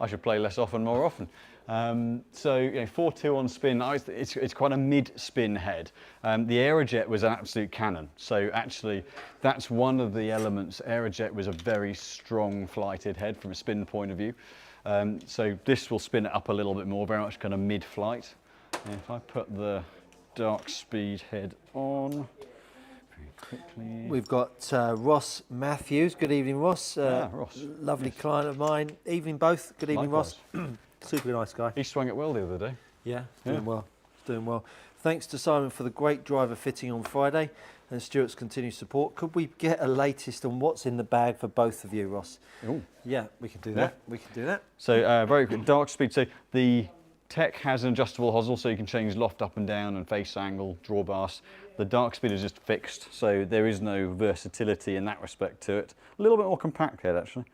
I should play less often, more often. So 4.2 on spin. It's quite a mid-spin head. The Aerojet was an absolute cannon. So actually, that's one of the elements. Aerojet was a very strong flighted head from a spin point of view. So this will spin it up a little bit more, very much kind of mid-flight. And if I put the dark speed head on very quickly. We've got Ross Matthews. Good evening, Ross. Ross. Lovely client of mine. Evening both. Good evening, Likewise. Ross. Super nice guy. He swung it well the other day. Yeah, doing well. Doing well. Thanks to Simon for the great driver fitting on Friday and Stuart's continued support. Could we get a latest on what's in the bag for both of you, Ross? Ooh. Yeah, we can do that. We can do that. So very quick, dark speed. So the Tech has an adjustable hosel, so you can change loft up and down and face angle, drawbars. The dark speed is just fixed, so there is no versatility in that respect to it. A little bit more compact head, actually.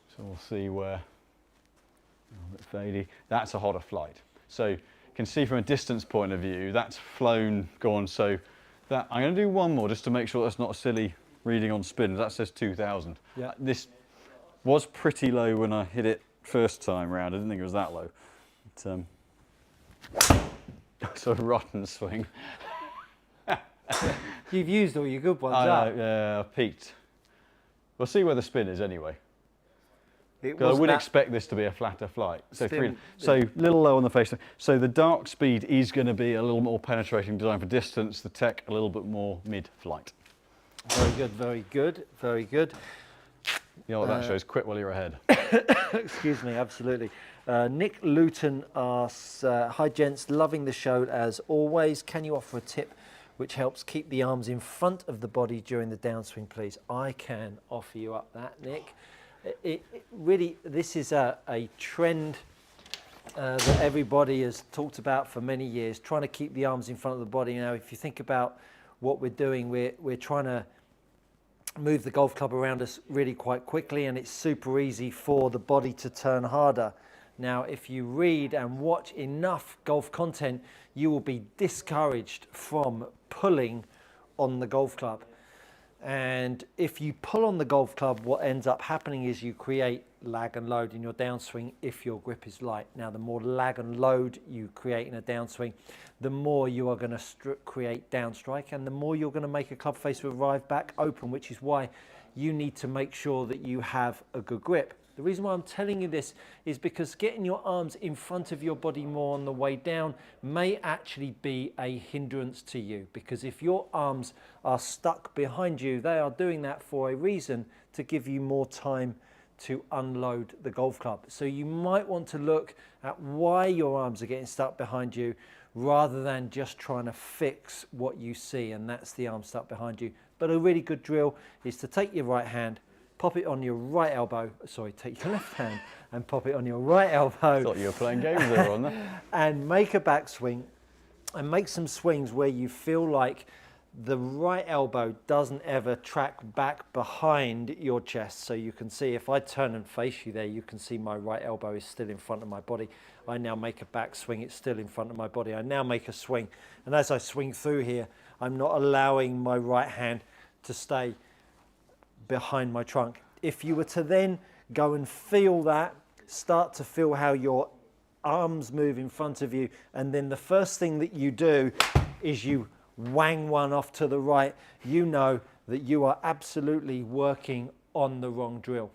So we'll see where, a bit fadey. That's a hotter flight. So you can see from a distance point of view, that's flown, gone. So that I'm going to do one more just to make sure that's not a silly reading on spin. That says 2,000. Yeah. This was pretty low when I hit it first time round. I didn't think it was that low. But, sort of rotten swing. You've used all your good ones up. Yeah, I peaked. We'll see where the spin is anyway. It I would expect this to be a flatter flight. So Spin. a little low on the face. So the dark speed is going to be a little more penetrating design for distance. The Tech a little bit more mid-flight. Very good, very good, very good. You know what that shows? Quit while you're ahead. Excuse me, absolutely. Nick Luton asks, hi gents, loving the show as always. Can you offer a tip which helps keep the arms in front of the body during the downswing, please? I can offer you up that, Nick. It really, this is a trend that everybody has talked about for many years, trying to keep the arms in front of the body. Now, if you think about what we're doing, we're trying to move the golf club around us really quite quickly, and it's super easy for the body to turn harder. Now, if you read and watch enough golf content, you will be discouraged from pulling on the golf club. And if you pull on the golf club, what ends up happening is you create lag and load in your downswing if your grip is light. Now, the more lag and load you create in a downswing, the more you are going to create downstrike, and the more you're going to make a club face arrive back open, which is why you need to make sure that you have a good grip. The reason why I'm telling you this is because getting your arms in front of your body more on the way down may actually be a hindrance to you, because if your arms are stuck behind you, they are doing that for a reason, to give you more time to unload the golf club. So you might want to look at why your arms are getting stuck behind you rather than just trying to fix what you see, and that's the arm stuck behind you. But a really good drill is to take your right hand, pop it on your right elbow, sorry, take your left hand and pop it on your right elbow. I thought you were playing games there, on there. And make a backswing, and make some swings where you feel like the right elbow doesn't ever track back behind your chest. So you can see, if I turn and face you there, you can see my right elbow is still in front of my body. I now make a backswing, it's still in front of my body. I now make a swing, and as I swing through here, I'm not allowing my right hand to stay behind my trunk. If you were to then go and feel that, start to feel how your arms move in front of you, and then the first thing that you do is you wang one off to the right, you know that you are absolutely working on the wrong drill,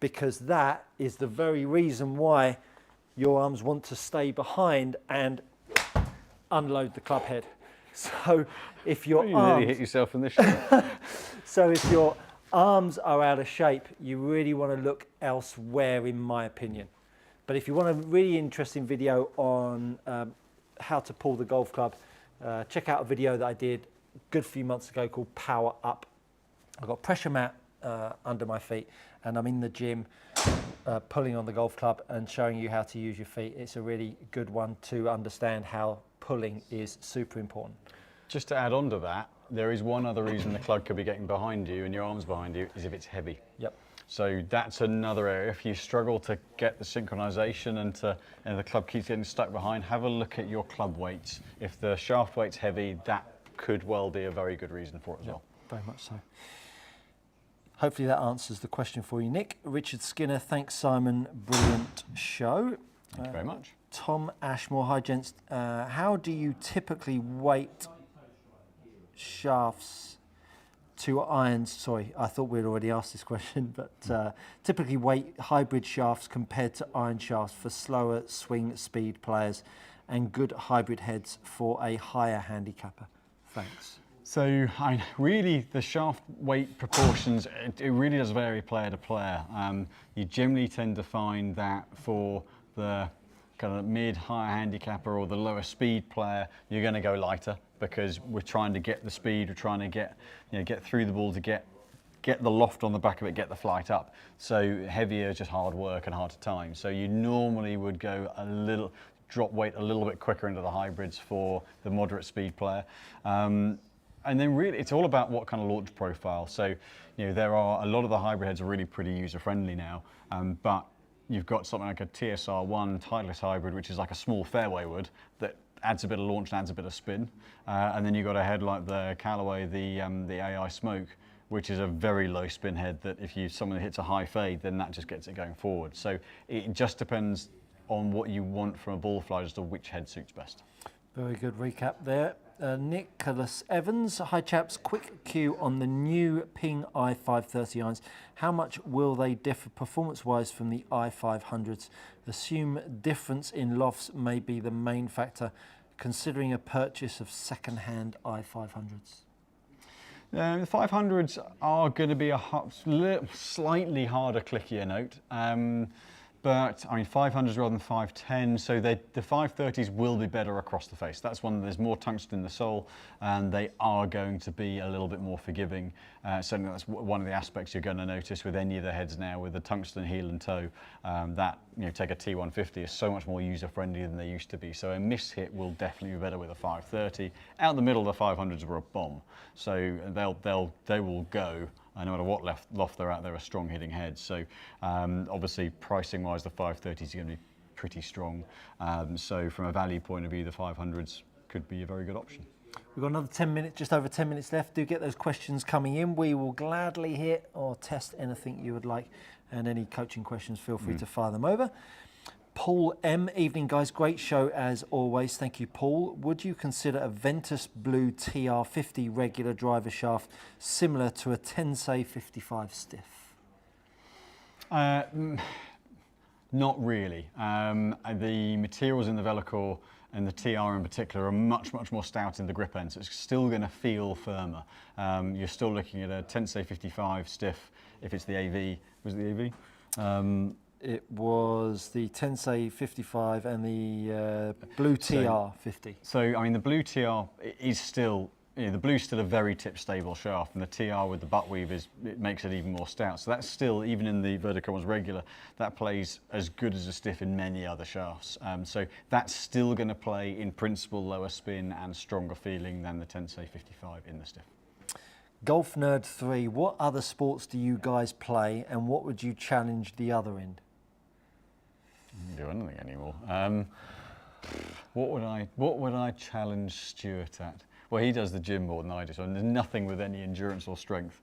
because that is the very reason why your arms want to stay behind and unload the club head. So if your You nearly hit yourself in the shin. So if your arms are out of shape, you really want to look elsewhere, in my opinion. But if you want a really interesting video on how to pull the golf club, check out a video that I did a good few months ago called Power Up. I've got a pressure mat under my feet and I'm in the gym pulling on the golf club and showing you how to use your feet. It's a really good one to understand how pulling is super important. Just to add on to that, there is one other reason the club could be getting behind you and your arms behind you is if it's heavy. Yep. So that's another area. If you struggle to get the synchronization and the club keeps getting stuck behind, have a look at your club weights. If the shaft weight's heavy, that could well be a very good reason for it as well. Very much so. Hopefully that answers the question for you, Nick. Richard Skinner, thanks Simon, brilliant show. Thank you very much. Tom Ashmore, hi gents. How do you typically weight shafts to irons? Sorry, I thought we'd already asked this question, but typically weight hybrid shafts compared to iron shafts for slower swing speed players and good hybrid heads for a higher handicapper. Thanks. So really the shaft weight proportions, it really does vary player to player. You generally tend to find that for the kind of mid-higher handicapper or the lower speed player, you're going to go lighter because we're trying to get the speed, we're trying to get through the ball to get the loft on the back of it, get the flight up. So heavier is just hard work and hard to time. So you normally would go drop weight a little bit quicker into the hybrids for the moderate speed player. And then really, it's all about what kind of launch profile. So, there are a lot of the hybrid heads are really pretty user-friendly now, but you've got something like a TSR1 Titleist hybrid, which is like a small fairway wood that adds a bit of launch and adds a bit of spin. And then you've got a head like the Callaway, the AI Smoke, which is a very low spin head that if someone hits a high fade, then that just gets it going forward. So it just depends on what you want from a ball flight as to which head suits best. Very good recap there. Nicholas Evans, hi chaps, quick cue on the new Ping i530 irons. How much will they differ performance-wise from the i500s? Assume difference in lofts may be the main factor, considering a purchase of second-hand i500s. The 500s are going to be a slightly harder, clickier note. But 500s rather than 510, so the 530s will be better across the face. That's one, there's more tungsten in the sole, and they are going to be a little bit more forgiving. Certainly that's one of the aspects you're going to notice with any of the heads now, with the tungsten heel and toe, take a T150 is so much more user-friendly than they used to be. So a miss hit will definitely be better with a 530. Out in the middle, the 500s were a bomb. So they will go. No matter what loft they're at, they're a strong hitting head. So obviously pricing wise, the 530s are going to be pretty strong. So from a value point of view, the 500s could be a very good option. We've got another 10 minutes, just over 10 minutes left. Do get those questions coming in. We will gladly hit or test anything you would like. And any coaching questions, feel free to fire them over. Paul M, evening guys, great show as always. Thank you, Paul. Would you consider a Ventus Blue TR50 regular driver shaft similar to a Tensei 55 stiff? Not really. The materials in the Velocore and the TR in particular are much more stout in the grip end, so it's still going to feel firmer. You're still looking at a Tensei 55 stiff if it's the AV. Was it the AV? It was the Tensei 55 and the Blue TR 50. So, the Blue TR is still, the Blue's still a very tip-stable shaft, and the TR with the butt weave it makes it even more stout. So that's still, even in the Verticones regular, that plays as good as a stiff in many other shafts. So that's still going to play, in principle, lower spin and stronger feeling than the Tensei 55 in the stiff. Golf Nerd 3, what other sports do you guys play, and what would you challenge the other in? I don't do anything anymore. What would I challenge Stuart at? Well, he does the gym more than I do, so there's nothing with any endurance or strength.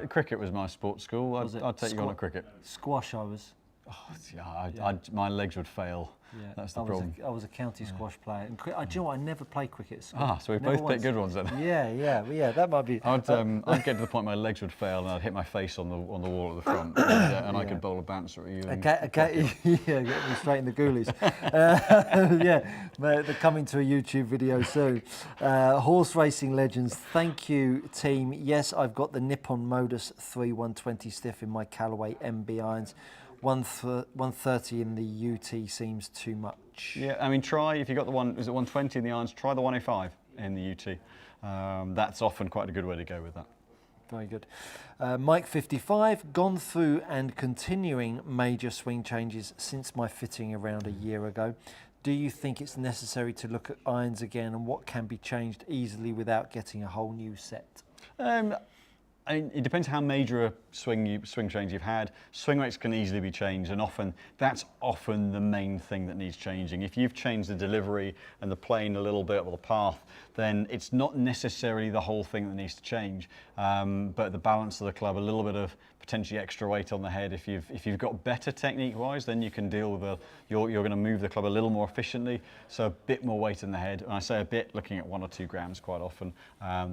Cricket was my sports school. I'd take you on at cricket. Squash I was Oh, yeah, my legs would fail. Yeah, that's the problem. I was a county squash player. And do you know what? I never played cricket at school. Ah, so we both picked good ones then. Yeah, that might be. I'd get to the point my legs would fail and I'd hit my face on the wall at the front, and I could bowl a bouncer at you. Okay, yeah, get me straight in the ghoulies. Yeah, they're coming to a YouTube video soon. Horse racing legends, thank you, team. Yes, I've got the Nippon Modus 3 120 stiff in my Callaway MB irons. 130 in the UT seems too much. Yeah, I mean, try, if you got the one, is it 120 in the irons, try the 105 in the UT. That's often quite a good way to go with that. Very good. Mike 55, gone through and continuing major swing changes since my fitting around a year ago. Do you think it's necessary to look at irons again, and what can be changed easily without getting a whole new set? I mean, it depends how major a swing change you've had. Swing rates can easily be changed, and that's often the main thing that needs changing. If you've changed the delivery and the plane a little bit or the path, then it's not necessarily the whole thing that needs to change, but the balance of the club, a little bit of potentially extra weight on the head. If you've got better technique-wise, then you can deal with you're going to move the club a little more efficiently, so a bit more weight in the head. And I say a bit, looking at 1 or 2 grams quite often.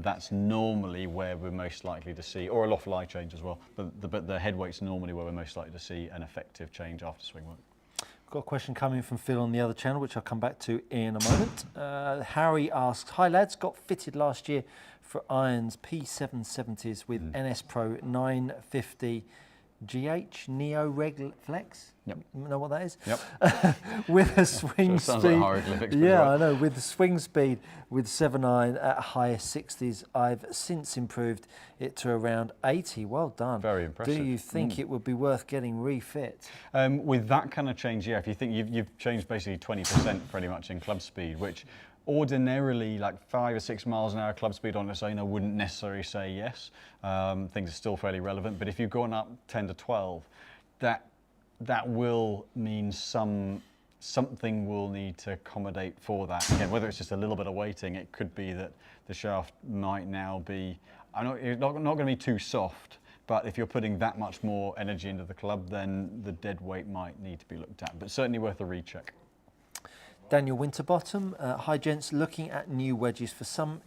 That's normally where we're most likely to see, or a loft lie change as well. But the head weight's normally where we're most likely to see an effective change after swing work. Got a question coming from Phil on the other channel, which I'll come back to in a moment. Harry asks, hi lads, got fitted last year for irons P770s with NS Pro 950 GH Neo Reg Flex. Yep. You know what that is? Yep. With a swing sounds speed. like hieroglyphics, Yeah, right. I know. With swing speed with 7 iron at higher 60s, I've since improved it to around 80. Well done. Very impressive. Do you think it would be worth getting refit? With that kind of change, yeah. If you think you've changed basically 20% pretty much in club speed, which ordinarily like 5 or 6 miles an hour club speed on its own, I wouldn't necessarily say yes. Things are still fairly relevant, but if you've gone up 10 to 12, that will mean something will need to accommodate for that. Again, whether it's just a little bit of weighting, it could be that the shaft might now be, it's not going to be too soft, but if you're putting that much more energy into the club, then the dead weight might need to be looked at, but certainly worth a recheck. Daniel Winterbottom, hi gents, looking at new wedges for some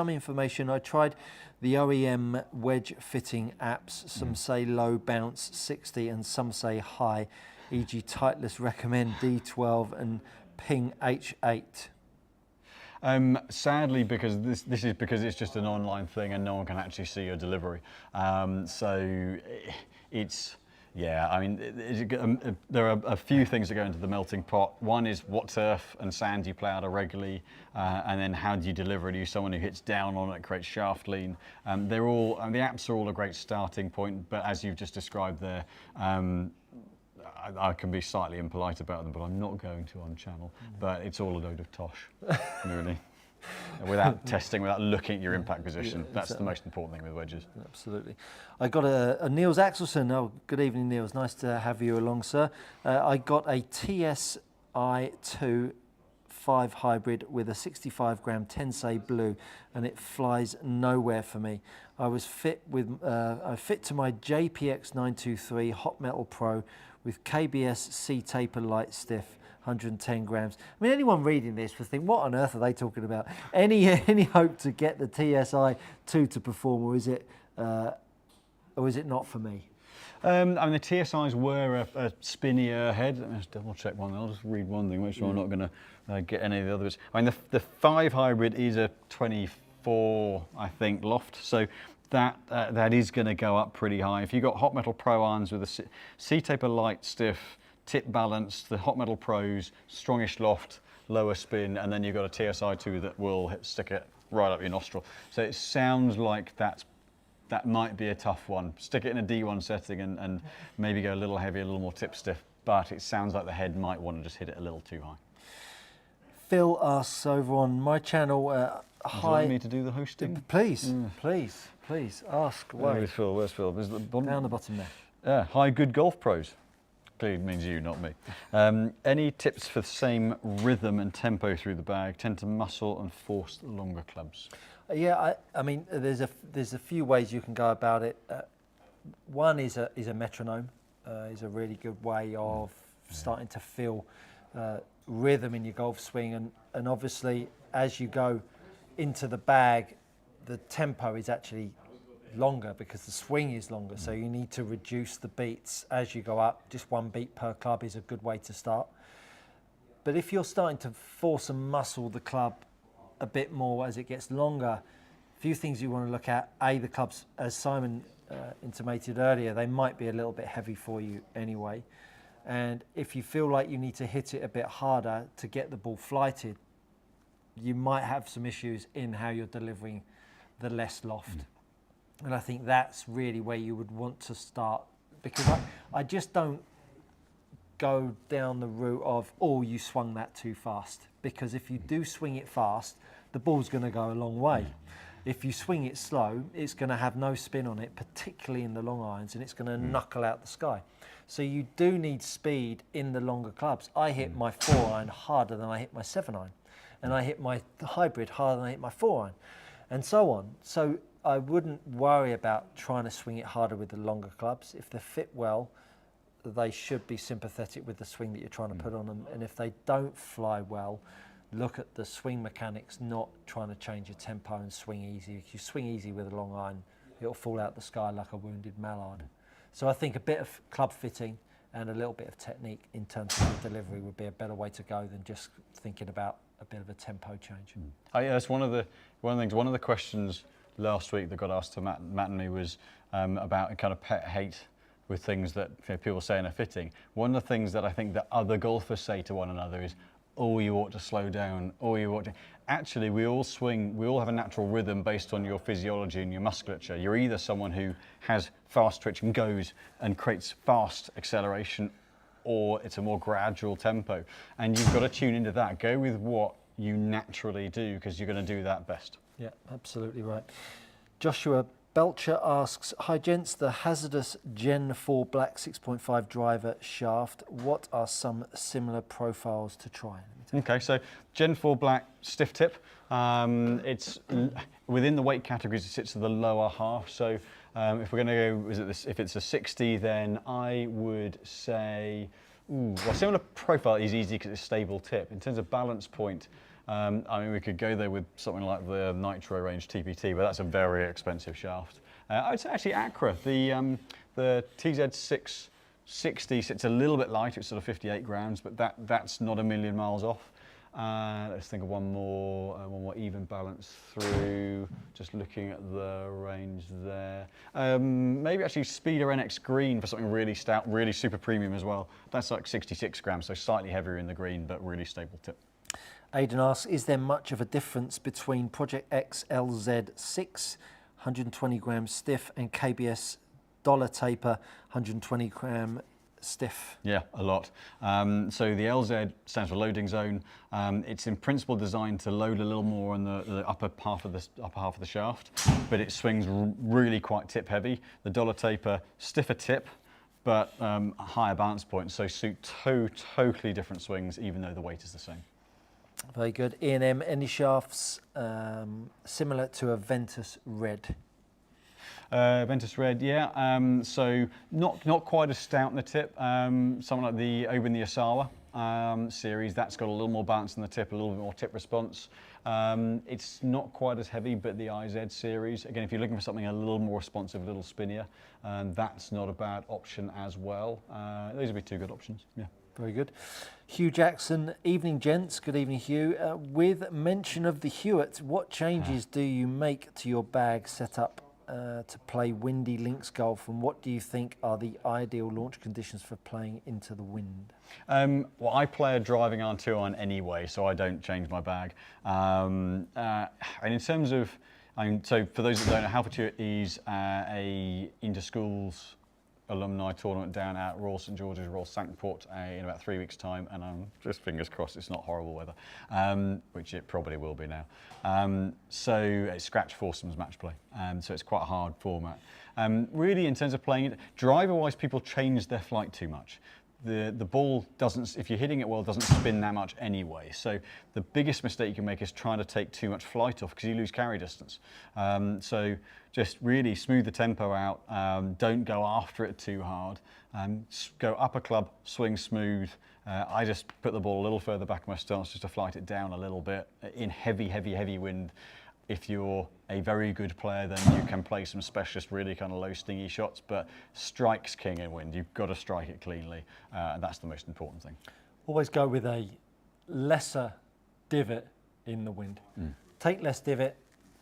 information. I tried the OEM wedge fitting apps. Some say low bounce 60 and some say high, e.g. Titleist recommend D12 and Ping H8. Sadly, because this is because it's just an online thing and no one can actually see your delivery. So it's, yeah, I mean, there are a few things that go into the melting pot. One is what turf and sand you play out regularly, and then how do you deliver it? Are you someone who hits down on it, creates shaft lean? They're all, the apps are all a great starting point, but as you've just described there, I can be slightly impolite about them, but I'm not going to on channel. But it's all a load of tosh, really. Without testing, without looking at your impact position. That's the most important thing with wedges. Absolutely. I got a Niels Axelson. Oh, good evening, Niels. Nice to have you along, sir. I got a TSI2 5 hybrid with a 65 gram Tensei blue, and it flies nowhere for me. I was fit to my JPX 923 Hot Metal Pro with KBS C taper light stiff. 110 grams. I mean, anyone reading this would think, what on earth are they talking about? Any hope to get the TSI2 to perform, or is it not for me? I mean, the TSIs were a spinnier head. Let me just double check one. I'll just read one thing, make sure I'm not going to get any of the others. I mean, the 5 hybrid is a 24, I think, loft. So that is going to go up pretty high. If you've got Hot Metal Pro irons with a C-taper light stiff, tip balance, the Hot Metal Pros, strongish loft, lower spin, and then you've got a TSI2 that will stick it right up your nostril. So it sounds like that might be a tough one. Stick it in a D1 setting and maybe go a little heavier, a little more tip stiff, but it sounds like the head might want to just hit it a little too high. Phil asks over on my channel, Would you like me to do the hosting? Please, please, ask away. Where's Phil? Where's Phil? Down the bottom there. Yeah, hi, good golf pros. Clearly means you, not me. Any tips for the same rhythm and tempo through the bag? Tend to muscle and force longer clubs. Yeah, I mean, there's a few ways you can go about it. One is a metronome. is a really good way of starting to feel rhythm in your golf swing. And obviously, as you go into the bag, the tempo is actually longer because the swing is longer. So you need to reduce the beats as you go up. Just 1 beat per club is a good way to start. But if you're starting to force and muscle the club a bit more as it gets longer, a few things you want to look at. The clubs, as Simon intimated earlier, they might be a little bit heavy for you anyway. And if you feel like you need to hit it a bit harder to get the ball flighted, you might have some issues in how you're delivering the less loft. And I think that's really where you would want to start, because I just don't go down the route of, oh, you swung that too fast. Because if you do swing it fast, the ball's going to go a long way. If you swing it slow, it's going to have no spin on it, particularly in the long irons, and it's going to knuckle out the sky. So you do need speed in the longer clubs. I hit my 4-iron harder than I hit my 7-iron. And I hit my hybrid harder than I hit my 4-iron, and so on. So I wouldn't worry about trying to swing it harder with the longer clubs. If they fit well, they should be sympathetic with the swing that you're trying to put on them. And if they don't fly well, look at the swing mechanics, not trying to change your tempo and swing easy. If you swing easy with a long iron, it'll fall out the sky like a wounded mallard. So I think a bit of club fitting and a little bit of technique in terms of the delivery would be a better way to go than just thinking about a bit of a tempo change. Yeah, that's one of the things. One of the questions last week that got asked to Matt and me was about kind of pet hate with things that people say in a fitting. One of the things that I think that other golfers say to one another is, oh, you ought to slow down, oh, you ought to. Actually, we all swing, we all have a natural rhythm based on your physiology and your musculature. You're either someone who has fast twitch and goes and creates fast acceleration, or it's a more gradual tempo. And you've got to tune into that. Go with what you naturally do, because you're going to do that best. Yeah, absolutely right. Joshua Belcher asks, hi gents, the hazardous Gen 4 black 6.5 driver shaft, what are some similar profiles to try? Okay, so Gen 4 black stiff tip. It's within the weight categories, it sits at the lower half. So if we're going to go, if it's a 60, then I would say, well, similar profile is easy because it's a stable tip. In terms of balance point, I mean, we could go there with something like the Nitro Range TPT, but that's a very expensive shaft. I would say actually Acra, the TZ660 sits a little bit light, it's sort of 58 grams, but that's not a million miles off. Let's think of one more even balance through, just looking at the range there. Maybe actually Speeder NX Green for something really stout, really super premium as well. That's like 66 grams, so slightly heavier in the green, but really stable tip. Aidan asks, is there much of a difference between Project X LZ6, 120 grams stiff, and KBS Dollar Taper, 120 gram stiff? Yeah, a lot. So the LZ stands for loading zone. It's in principle designed to load a little more on the upper half of the shaft, but it swings really quite tip heavy. The Dollar Taper, stiffer tip, but a higher balance point, so suit totally different swings, even though the weight is the same. Very good. Ian M, any shafts similar to a Ventus Red? Ventus Red, yeah. So not quite as stout in the tip. Something like the Oban the Asawa series, that's got a little more balance in the tip, a little bit more tip response. It's not quite as heavy, but the IZ series, again, if you're looking for something a little more responsive, a little spinnier, that's not a bad option as well. Those would be two good options, yeah. Very good. Hugh Jackson, evening gents, good evening Hugh. With mention of the Hewitt, what changes do you make to your bag setup to play windy links golf, and what do you think are the ideal launch conditions for playing into the wind? Well, I play a driving iron 2-iron anyway, so I don't change my bag. And in terms of, so for those that don't know, Halford Hewitt is a inter-schools alumni tournament down at Royal St George's, Royal Sanctport in about 3 weeks' time, and I'm just fingers crossed it's not horrible weather, which it probably will be now. So it's scratch foursomes match play, so it's quite a hard format. Really, in terms of playing it, driver-wise, people change their flight too much. the ball doesn't, if you're hitting it well, doesn't spin that much anyway. So the biggest mistake you can make is trying to take too much flight off, because you lose carry distance. So just really smooth the tempo out. Don't go after it too hard. Go upper club, swing smooth. I just put the ball a little further back of my stance just to flight it down a little bit in heavy wind. If you're a very good player, then you can play some specialist, really kind of low stingy shots, but strike's king in wind. You've got to strike it cleanly, and that's the most important thing. Always go with a lesser divot in the wind. Take less divot,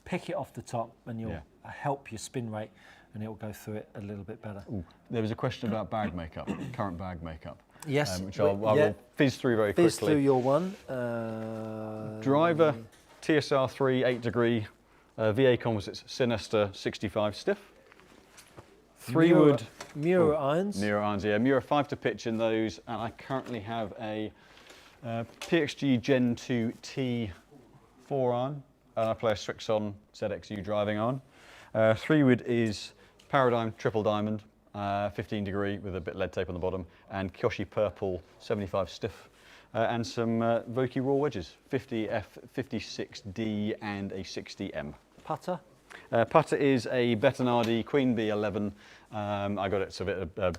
pick it off the top, and you'll help your spin rate, and it will go through it a little bit better. Ooh. There was a question about bag makeup, current bag makeup. Yes. Which I will fizz through very quickly. Fizz through your one. Driver, TSR 3, 8 degree, VA composites, Sinister 65 stiff. 3 wood. Mura irons. Mura irons, yeah. Mura 5 to pitch in those, and I currently have a PXG Gen 2 T 4 iron, and I play a Strixon ZXU driving iron. 3 wood is Paradigm Triple Diamond, 15 degree with a bit of lead tape on the bottom, and Kyoshi Purple 75 stiff. And some Vokey raw wedges, 50F, 56D, and a 60M. Putter? Putter is a Bettinardi Queen Bee 11. I got it sort of a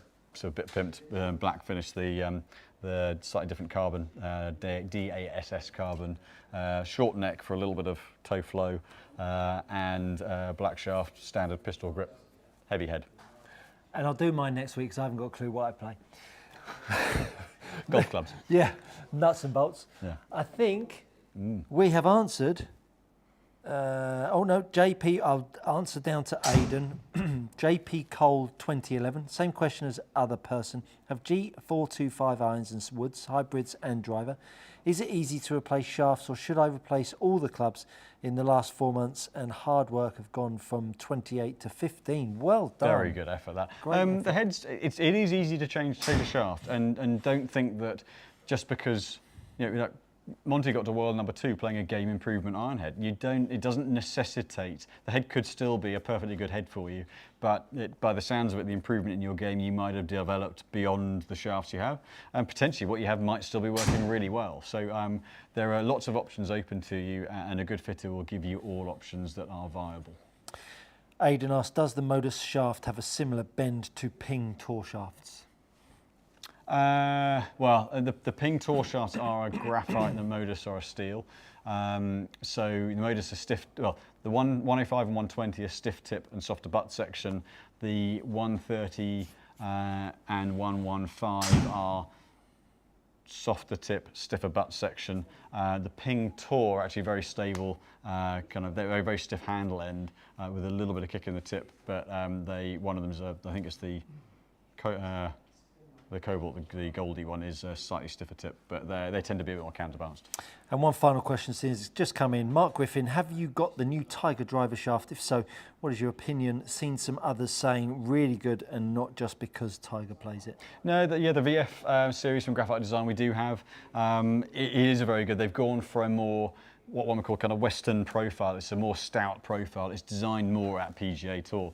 bit pimped, black finish, the slightly different carbon, DASS carbon, short neck for a little bit of toe flow, and black shaft, standard pistol grip, heavy head. And I'll do mine next week because I haven't got a clue what I play. Golf clubs. Yeah, nuts and bolts. Yeah. I think we have answered. Oh no, JP, I'll answer down to Aidan. JP Cole 2011, same question as other person. Have G425 irons and woods, hybrids and driver. Is it easy to replace shafts, or should I replace all the clubs in the last 4 months, and hard work have gone from 28 to 15? Well done. Very good effort, that. Effort. The heads, it is easy to change a shaft, and don't think that just because, Monty got to world number 2 playing a game improvement iron head. It doesn't necessitate. The head could still be a perfectly good head for you, but by the sounds of it, the improvement in your game you might have developed beyond the shafts you have, and potentially what you have might still be working really well. So there are lots of options open to you, and a good fitter will give you all options that are viable. Aidan asked, does the Modus shaft have a similar bend to Ping Tour shafts? Well, the Ping Tour shafts are a graphite and the Modus are a steel. So the Modus is stiff, well, the 105 and 120 are stiff tip and softer butt section. The 130 and 115 are softer tip, stiffer butt section. The Ping Tour are actually very stable, they're very stiff handle end with a little bit of kick in the tip, but one of them is, I think it's the Cobalt, the Goldie one, is a slightly stiffer tip, but they tend to be a bit more counterbalanced. And one final question since it's just come in. Mark Griffin, have you got the new Tiger driver shaft? If so, what is your opinion? Seen some others saying really good, and not just because Tiger plays it. No, the VF series from Graphite Design we do have. It is a very good. They've gone for a more, what one would call kind of Western profile. It's a more stout profile. It's designed more at PGA Tour.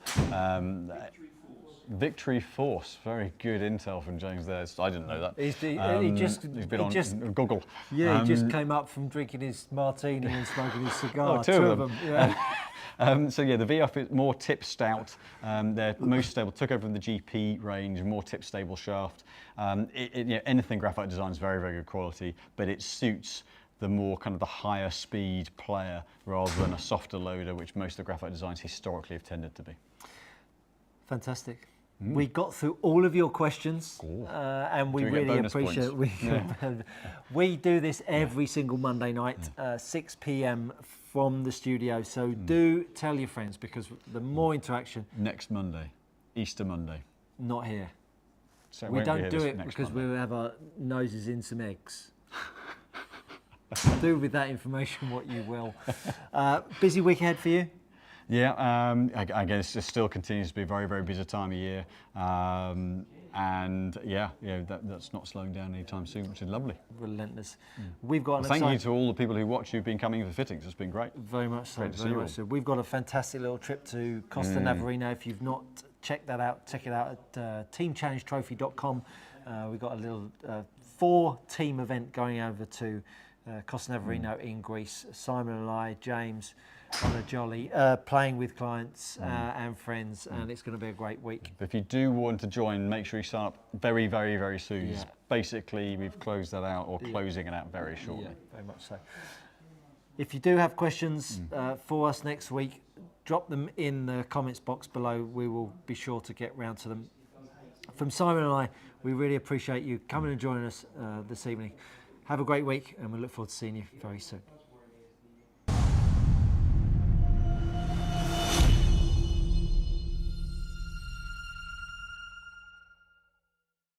Victory Force, very good intel from James there. I didn't know that. He's been on Google. Yeah, he just came up from drinking his martini and smoking his cigar. Oh, two of them. Yeah. So yeah, the VF is more tip stout. They're most stable. Took over from the GP range, more tip stable shaft. Anything Graphite Design is very, very good quality, but it suits the more kind of the higher speed player rather than a softer loader, which most of the Graphite Designs historically have tended to be. Fantastic. We got through all of your questions, and we really appreciate it. We do this every single Monday night, 6 p.m. from the studio. So do tell your friends, because the more interaction. Next Monday, Easter Monday. Not here. So we don't do it because we'll have our noses in some eggs. Do with that information what you will. Busy week ahead for you? Yeah, again, it still continues to be a very, very busy time of year. And that's not slowing down anytime soon, which is lovely. Relentless. We've got thank you to all the people who watch who've been coming for fittings. It's been great. Very much so. Very much so. We've got a fantastic little trip to Costa Navarino. If you've not checked that out, check it out at teamchallengetrophy.com. We've got a little 4-team event going over to Cosnavarino in Greece. Simon and I, James, on a jolly, playing with clients and friends, and it's going to be a great week. If you do want to join, make sure you sign up very, very, very soon. Yeah. Basically, we've closed that out, or closing it out very shortly. Yeah, very much so. If you do have questions for us next week, drop them in the comments box below. We will be sure to get round to them. From Simon and I, we really appreciate you coming and joining us this evening. Have a great week, and we look forward to seeing you very soon.